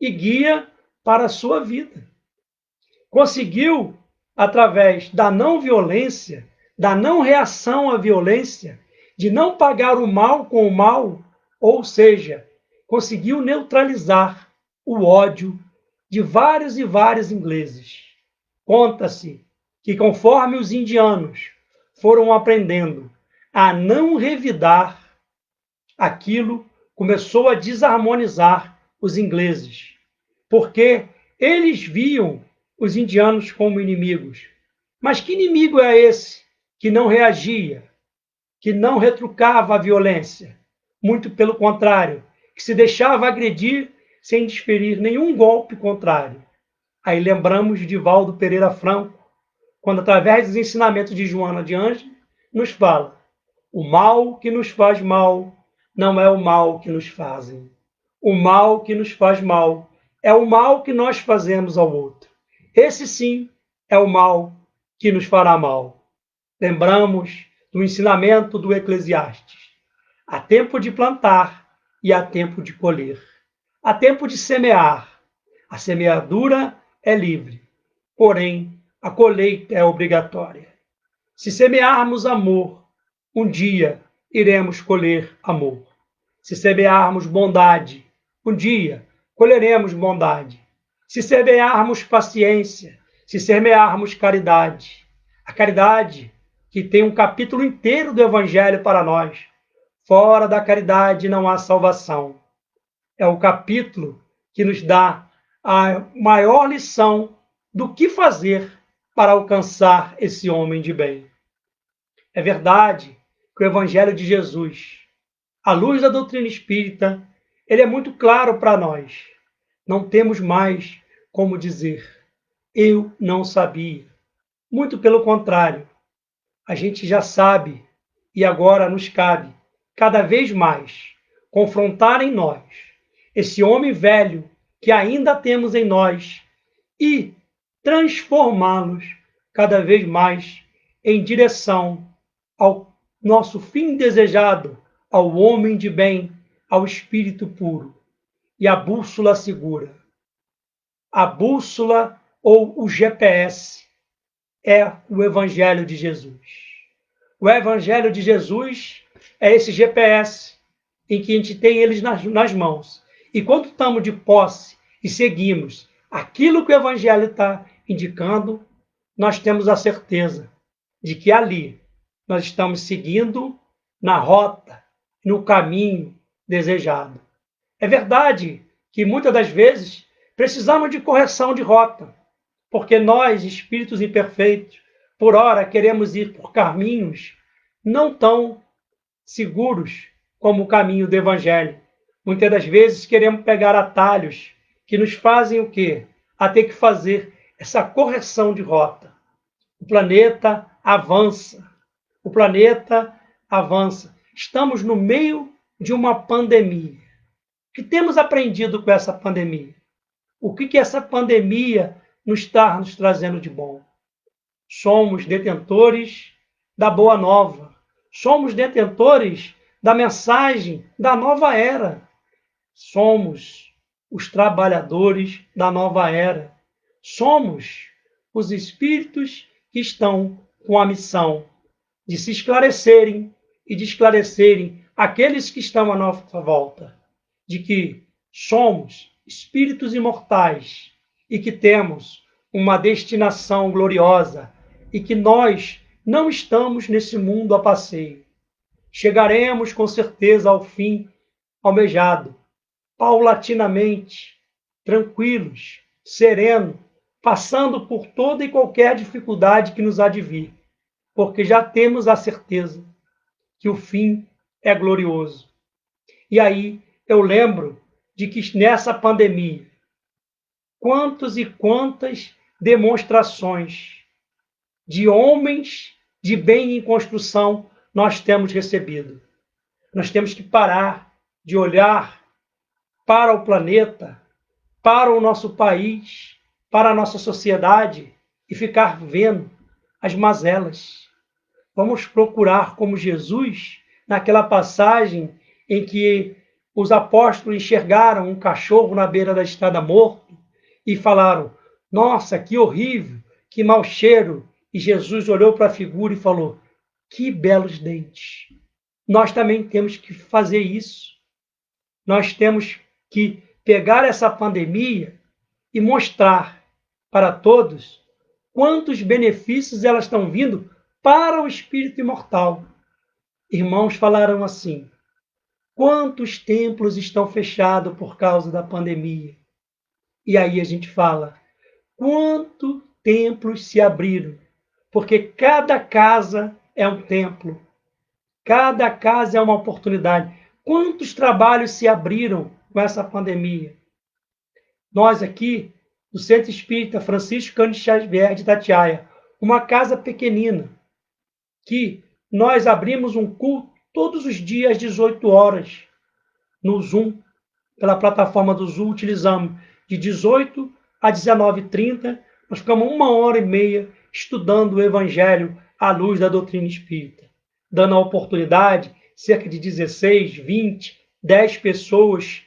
e guia para a sua vida. Conseguiu, através da não violência, da não reação à violência, de não pagar o mal com o mal, ou seja, conseguiu neutralizar o ódio de vários e vários ingleses. Conta-se que, conforme os indianos foram aprendendo a não revidar, aquilo começou a desarmonizar os ingleses, porque eles viam os indianos como inimigos. Mas que inimigo é esse que não reagia, que não retrucava a violência? Muito pelo contrário, que se deixava agredir sem desferir nenhum golpe contrário. Aí lembramos de Valdo Pereira Franco, quando, através dos ensinamentos de Joana de Ângeles, nos fala: o mal que nos faz mal não é o mal que nos fazem. O mal que nos faz mal é o mal que nós fazemos ao outro. Esse sim é o mal que nos fará mal. Lembramos do ensinamento do Eclesiastes: há tempo de plantar e há tempo de colher. Há tempo de semear. A semeadura é livre, porém a colheita é obrigatória. Se semearmos amor, um dia iremos colher amor. Se semearmos bondade, um dia colheremos bondade. Se semearmos paciência, se semearmos caridade, a caridade que tem um capítulo inteiro do Evangelho para nós. Fora da caridade não há salvação. É o capítulo que nos dá a maior lição do que fazer para alcançar esse homem de bem. É verdade que o Evangelho de Jesus, à luz da doutrina espírita, ele é muito claro para nós. Não temos mais como dizer: eu não sabia. Muito pelo contrário, a gente já sabe e agora nos cabe, cada vez mais, confrontar em nós esse homem velho que ainda temos em nós e transformá-los cada vez mais em direção ao nosso fim desejado, ao homem de bem, ao espírito puro. E a bússola segura. A bússola ou o GPS é o Evangelho de Jesus. O Evangelho de Jesus é esse GPS em que a gente tem eles nas mãos. E quando estamos de posse e seguimos aquilo que o Evangelho está indicando, nós temos a certeza de que ali nós estamos seguindo na rota, no caminho desejado. É verdade que muitas das vezes precisamos de correção de rota, porque nós, espíritos imperfeitos, por ora queremos ir por caminhos não tão seguros como o caminho do Evangelho. Muitas das vezes queremos pegar atalhos que nos fazem o quê? A ter que fazer essa correção de rota. O planeta avança. O planeta avança. Estamos no meio de uma pandemia. O que temos aprendido com essa pandemia? O que essa pandemia nos está nos trazendo de bom? Somos detentores da boa nova. Somos detentores da mensagem da nova era. Somos os trabalhadores da nova era. Somos os espíritos que estão com a missão de se esclarecerem e de esclarecerem aqueles que estão à nossa volta, de que somos espíritos imortais e que temos uma destinação gloriosa e que nós não estamos nesse mundo a passeio. Chegaremos com certeza ao fim almejado, paulatinamente, tranquilos, serenos, passando por toda e qualquer dificuldade que nos há de vir, porque já temos a certeza que o fim é glorioso. E aí eu lembro de que nessa pandemia, quantos e quantas demonstrações de homens de bem em construção nós temos recebido. Nós temos que parar de olhar para o planeta, para o nosso país, para a nossa sociedade e ficar vendo as mazelas. Vamos procurar como Jesus, naquela passagem em que os apóstolos enxergaram um cachorro na beira da estrada morto e falaram: nossa, que horrível, que mau cheiro. E Jesus olhou para a figura e falou: que belos dentes. Nós também temos que fazer isso. Nós temos que pegar essa pandemia e mostrar para todos quantos benefícios elas estão vindo para o espírito imortal. Irmãos falaram assim: quantos templos estão fechados por causa da pandemia? E aí a gente fala: quantos templos se abriram? Porque cada casa é um templo. Cada casa é uma oportunidade. Quantos trabalhos se abriram com essa pandemia? Nós aqui, do Centro Espírita Francisco Cândido Xavier de Itatiaia, uma casa pequenina, que nós abrimos um culto todos os dias às 18 horas, no Zoom, pela plataforma do Zoom, utilizamos de 18 a 19h30, nós ficamos 1h30 estudando o Evangelho à luz da doutrina espírita, dando a oportunidade, cerca de 16, 20, 10 pessoas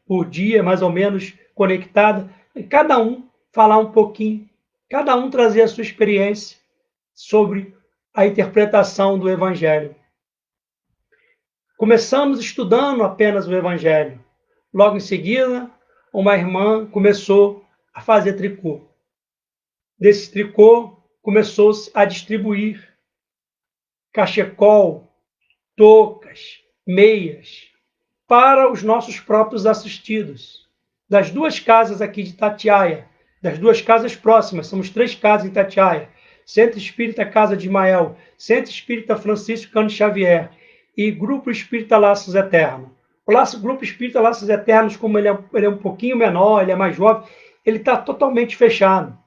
por dia, mais ou menos, conectada, e cada um falar um pouquinho, cada um trazer a sua experiência sobre a interpretação do Evangelho. Começamos estudando apenas o Evangelho. Logo em seguida, uma irmã começou a fazer tricô. Desse tricô, começou-se a distribuir cachecol, toucas, meias, para os nossos próprios assistidos. Das duas casas aqui de Itatiaia, das duas casas próximas, somos 3 casas em Itatiaia, Centro Espírita Casa de Ismael, Centro Espírita Francisco Cândido Xavier e Grupo Espírita Laços Eternos. O Grupo Espírita Laços Eternos, como ele é um pouquinho menor, ele é mais jovem, ele está totalmente fechado.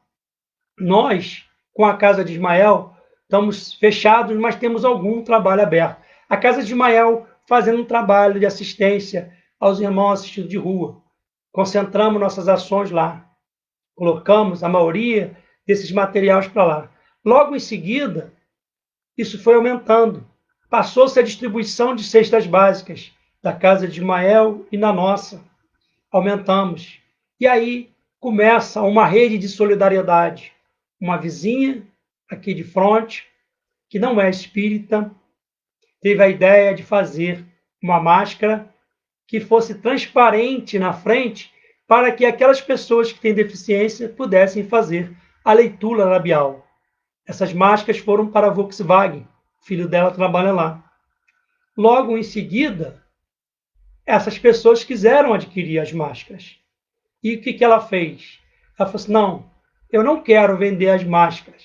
Nós, com a Casa de Ismael, estamos fechados, mas temos algum trabalho aberto. A Casa de Ismael fazendo um trabalho de assistência aos irmãos assistidos de rua. Concentramos nossas ações lá. Colocamos a maioria desses materiais para lá. Logo em seguida, isso foi aumentando. Passou-se a distribuição de cestas básicas da casa de Ismael e na nossa. Aumentamos. E aí começa uma rede de solidariedade. Uma vizinha aqui de frente, que não é espírita, teve a ideia de fazer uma máscara que fosse transparente na frente para que aquelas pessoas que têm deficiência pudessem fazer a leitura labial. Essas máscaras foram para a Volkswagen, o filho dela trabalha lá. Logo em seguida, essas pessoas quiseram adquirir as máscaras. E o que ela fez? Ela falou assim, não, eu não quero vender as máscaras.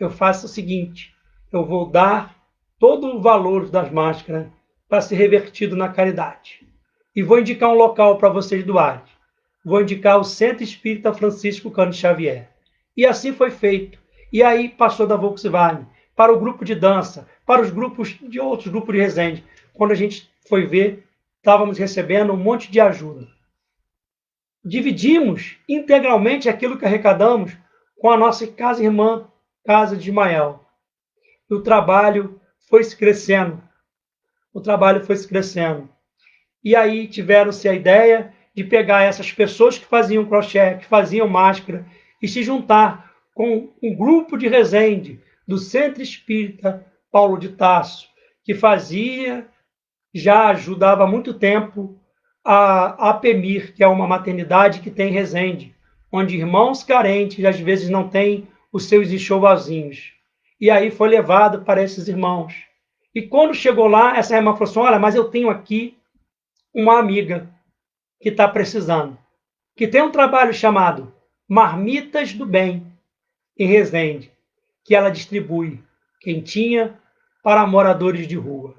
Eu faço o seguinte, eu vou dar todo o valor das máscaras para ser revertido na caridade. E vou indicar um local para vocês doarem. Vou indicar o Centro Espírita Francisco Cândido Xavier. E assim foi feito. E aí passou da Volkswagen para o grupo de dança, para os grupos de outros grupos de Resende. Quando a gente foi ver, estávamos recebendo um monte de ajuda. Dividimos integralmente aquilo que arrecadamos com a nossa casa irmã, Casa de Ismael. E o trabalho foi se crescendo. E aí tiveram-se a ideia de pegar essas pessoas que faziam crochê, que faziam máscara, e se juntar com um grupo de Resende, do Centro Espírita Paulo de Tarso, que já ajudava há muito tempo a APEMIR, que é uma maternidade que tem em Resende, onde irmãos carentes às vezes não têm os seus enxovalzinhos. E aí foi levado para esses irmãos. E quando chegou lá, essa irmã falou assim, olha, mas eu tenho aqui uma amiga que está precisando, que tem um trabalho chamado Marmitas do Bem, em Resende, que ela distribui quentinha para moradores de rua.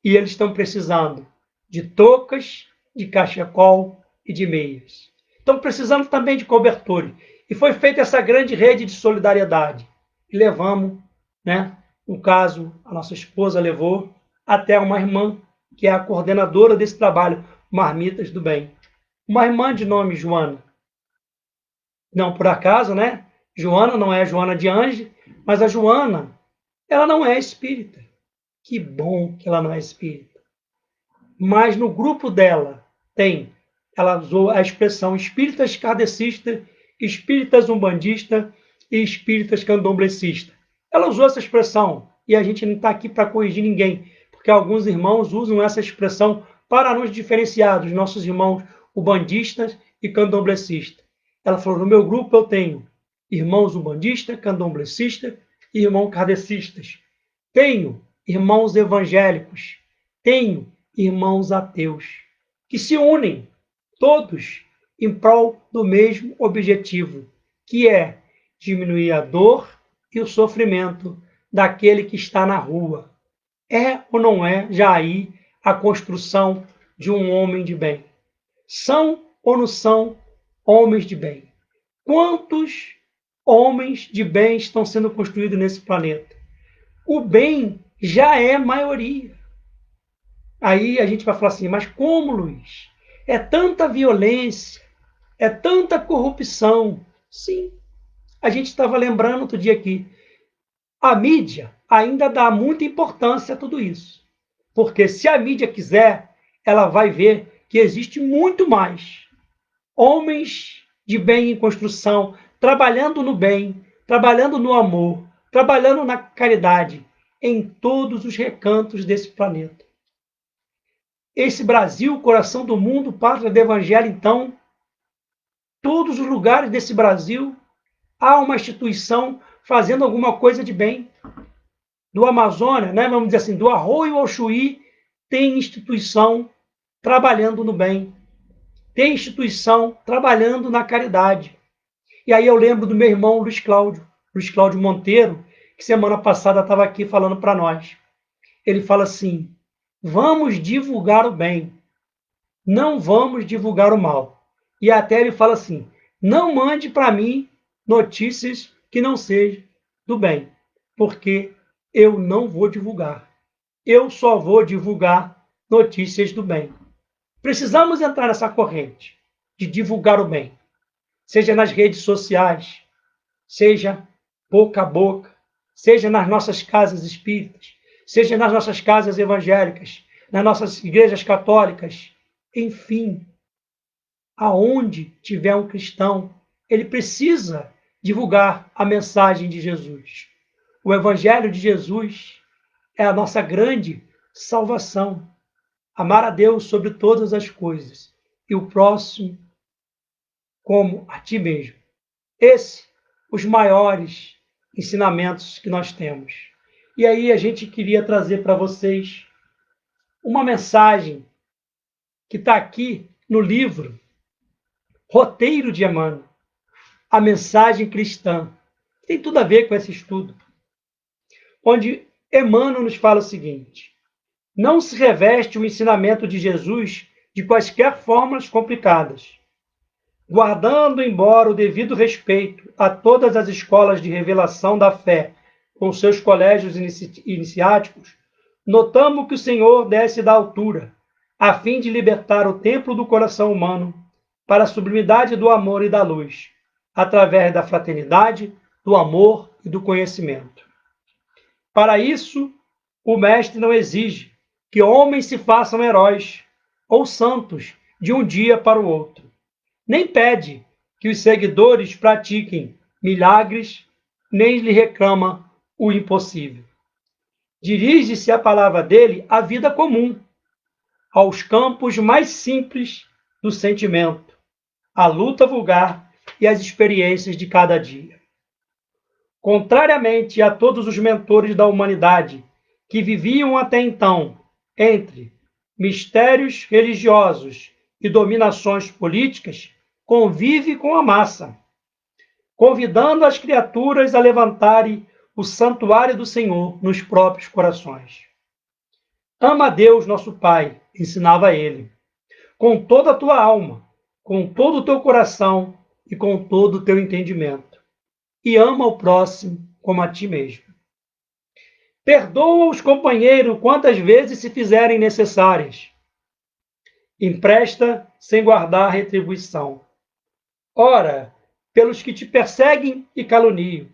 E eles estão precisando de toucas, de cachecol e de meias. Estão precisando também de cobertores. E foi feita essa grande rede de solidariedade. E levamos, no caso, a nossa esposa levou até uma irmã, que é a coordenadora desse trabalho, Marmitas do Bem. Uma irmã de nome Joana. Não por acaso, né? Joana não é Joana de Ange, mas a Joana, ela não é espírita. Que bom que ela não é espírita. Mas no grupo dela ela usou a expressão espíritas kardecistas, espíritas umbandistas e espíritas candomblecistas. Ela usou essa expressão e a gente não está aqui para corrigir ninguém, porque alguns irmãos usam essa expressão para nos diferenciar dos nossos irmãos umbandistas e candomblecistas. Ela falou, no meu grupo eu tenho irmãos umbandistas, candomblecistas e irmãos kardecistas. Tenho irmãos evangélicos, tenho irmãos ateus, que se unem todos em prol do mesmo objetivo, que é diminuir a dor e o sofrimento daquele que está na rua. É ou não é já aí a construção de um homem de bem? São ou não são homens de bem? Quantos homens de bem estão sendo construídos nesse planeta? O bem já é maioria. Aí a gente vai falar assim, mas como, Luiz? É tanta violência, é tanta corrupção. Sim, a gente estava lembrando outro dia aqui, a mídia ainda dá muita importância a tudo isso. Porque se a mídia quiser, ela vai ver que existe muito mais homens de bem em construção, trabalhando no bem, trabalhando no amor, trabalhando na caridade, em todos os recantos desse planeta. Esse Brasil, coração do mundo, pátria do Evangelho, então, todos os lugares desse Brasil, há uma instituição fazendo alguma coisa de bem. Do Amazônia, vamos dizer assim, do Arroio ao Chuí, tem instituição trabalhando no bem. Tem instituição trabalhando na caridade. E aí eu lembro do meu irmão Luiz Cláudio Monteiro, que semana passada estava aqui falando para nós. Ele fala assim, vamos divulgar o bem, não vamos divulgar o mal. E até ele fala assim, não mande para mim notícias que não sejam do bem, porque eu não vou divulgar. Eu só vou divulgar notícias do bem. Precisamos entrar nessa corrente de divulgar o bem, seja nas redes sociais, seja boca a boca, seja nas nossas casas espíritas, seja nas nossas casas evangélicas, nas nossas igrejas católicas, enfim, aonde tiver um cristão, ele precisa divulgar a mensagem de Jesus. O Evangelho de Jesus é a nossa grande salvação. Amar a Deus sobre todas as coisas e o próximo como a ti mesmo. Esses os maiores ensinamentos que nós temos. E aí a gente queria trazer para vocês uma mensagem que está aqui no livro Roteiro de Emmanuel, a mensagem cristã. Tem tudo a ver com esse estudo. Onde Emmanuel nos fala o seguinte: não se reveste o ensinamento de Jesus de quaisquer fórmulas complicadas, guardando embora o devido respeito a todas as escolas de revelação da fé com seus colégios iniciáticos, notamos que o Senhor desce da altura, a fim de libertar o templo do coração humano para a sublimidade do amor e da luz, através da fraternidade, do amor e do conhecimento. Para isso, o Mestre não exige que homens se façam heróis ou santos de um dia para o outro. Nem pede que os seguidores pratiquem milagres, nem lhe reclama o impossível. Dirige-se a palavra dele à vida comum, aos campos mais simples do sentimento, à luta vulgar e às experiências de cada dia. Contrariamente a todos os mentores da humanidade que viviam até então entre mistérios religiosos e dominações políticas, convive com a massa, convidando as criaturas a levantarem o santuário do Senhor nos próprios corações. Ama a Deus, nosso Pai, ensinava ele, com toda a tua alma, com todo o teu coração e com todo o teu entendimento. E ama o próximo como a ti mesmo. Perdoa os companheiros quantas vezes se fizerem necessárias. Empresta sem guardar retribuição. Ora pelos que te perseguem e caluniam.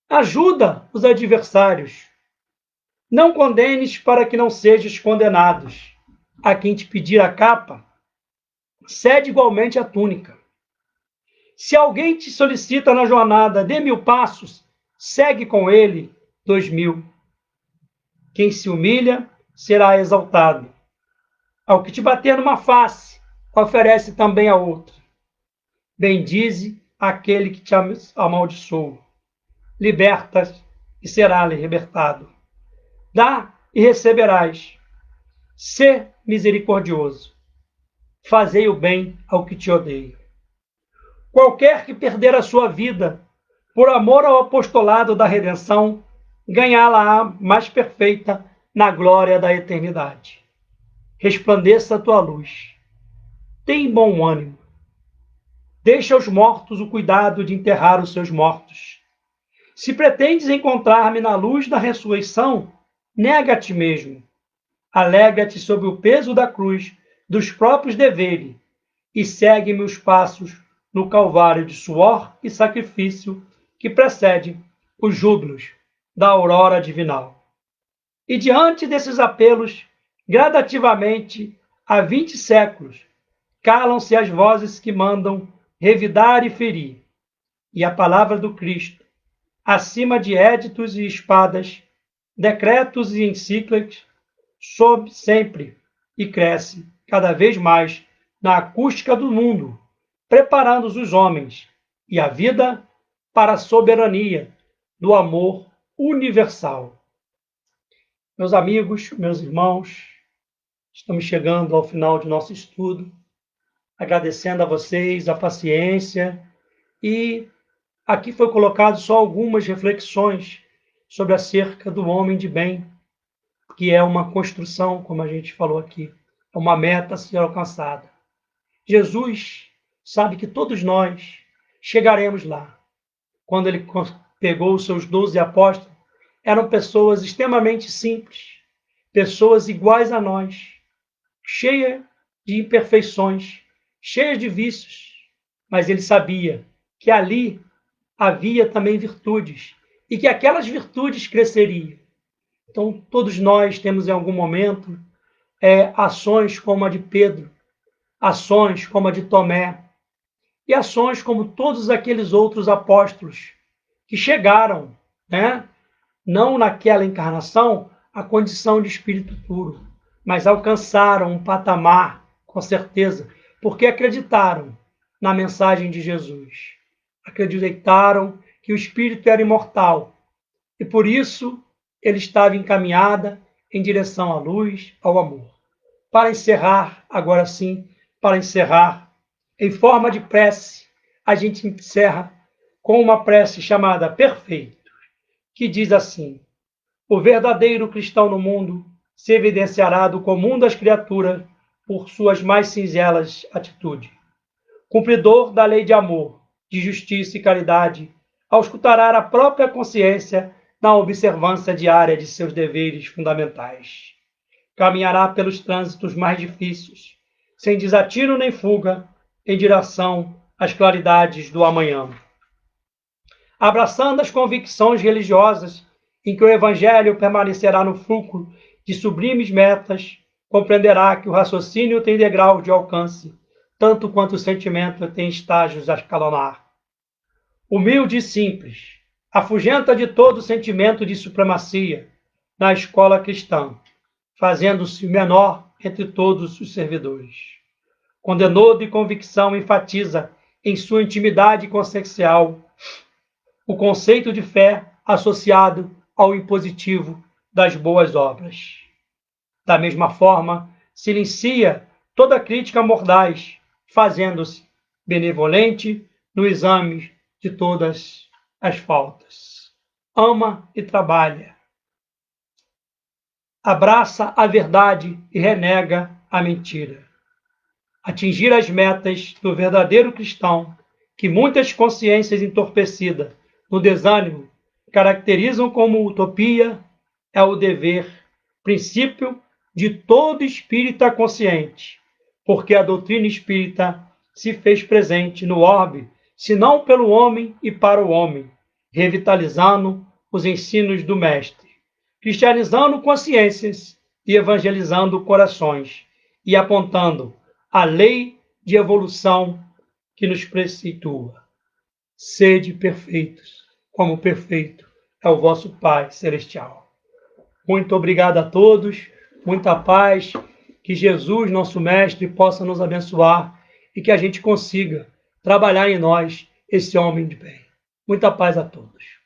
Ajuda os adversários. Não condenes para que não sejas condenados. A quem te pedir a capa, cede igualmente a túnica. Se alguém te solicita na jornada de 1000 passos, segue com ele 2000. Quem se humilha será exaltado. Ao que te bater numa face, oferece também a outra. Bendize aquele que te amaldiçoa. Libertas e será-lhe libertado. Dá e receberás. Sê misericordioso. Fazei o bem ao que te odeia. Qualquer que perder a sua vida por amor ao apostolado da redenção, ganhá-la-á mais perfeita na glória da eternidade. Resplandeça a tua luz. Tem bom ânimo. Deixa aos mortos o cuidado de enterrar os seus mortos. Se pretendes encontrar-me na luz da ressurreição, nega a ti mesmo. Alegra-te sob o peso da cruz dos próprios deveres e segue-me os passos no calvário de suor e sacrifício que precede os júbilos da aurora divinal. E diante desses apelos, gradativamente, há 20 séculos, calam-se as vozes que mandam revidar e ferir, e a palavra do Cristo, acima de éditos e espadas, decretos e encíclicas, sobe sempre e cresce cada vez mais na acústica do mundo, preparando os homens e a vida para a soberania do amor universal. Meus amigos, meus irmãos, estamos chegando ao final de nosso estudo, agradecendo a vocês a paciência, e aqui foi colocado só algumas reflexões sobre acerca do homem de bem, que é uma construção, como a gente falou aqui, é uma meta a ser alcançada. Jesus sabe que todos nós chegaremos lá. Quando ele pegou os seus 12 apóstolos, eram pessoas extremamente simples, pessoas iguais a nós, cheias de imperfeições, cheias de vícios, mas ele sabia que ali havia também virtudes e que aquelas virtudes cresceriam. Então, todos nós temos em algum momento ações como a de Pedro, ações como a de Tomé e ações como todos aqueles outros apóstolos que chegaram, não naquela encarnação, à condição de espírito puro, mas alcançaram um patamar, com certeza, porque acreditaram na mensagem de Jesus. Acreditaram que o espírito era imortal e por isso ele estava encaminhada em direção à luz, ao amor. Para encerrar, agora sim, em forma de prece, a gente encerra com uma prece chamada Perfeito, que diz assim: o verdadeiro cristão no mundo se evidenciará do comum das criaturas por suas mais singelas atitudes. Cumpridor da lei de amor, de justiça e caridade, auscultará a própria consciência na observância diária de seus deveres fundamentais. Caminhará pelos trânsitos mais difíceis, sem desatino nem fuga, em direção às claridades do amanhã. Abraçando as convicções religiosas em que o Evangelho permanecerá no fulcro de sublimes metas, compreenderá que o raciocínio tem degraus de alcance, tanto quanto o sentimento tem estágios a escalonar. Humilde e simples, afugenta de todo sentimento de supremacia na escola cristã, fazendo-se o menor entre todos os servidores. Com denodo e convicção enfatiza em sua intimidade consciencial o conceito de fé associado ao impositivo das boas obras. Da mesma forma, silencia toda crítica mordaz, fazendo-se benevolente no exame de todas as faltas. Ama e trabalha. Abraça a verdade e renega a mentira. Atingir as metas do verdadeiro cristão, que muitas consciências entorpecidas no desânimo caracterizam como utopia, é o dever, princípio de todo espírita consciente, porque a doutrina espírita se fez presente no orbe, se não pelo homem e para o homem, revitalizando os ensinos do Mestre, cristianizando consciências e evangelizando corações, e apontando a lei de evolução que nos preceitua. Sede perfeitos, como perfeito é o vosso Pai Celestial. Muito obrigado a todos, muita paz, que Jesus, nosso Mestre, possa nos abençoar e que a gente consiga trabalhar em nós esse homem de bem. Muita paz a todos.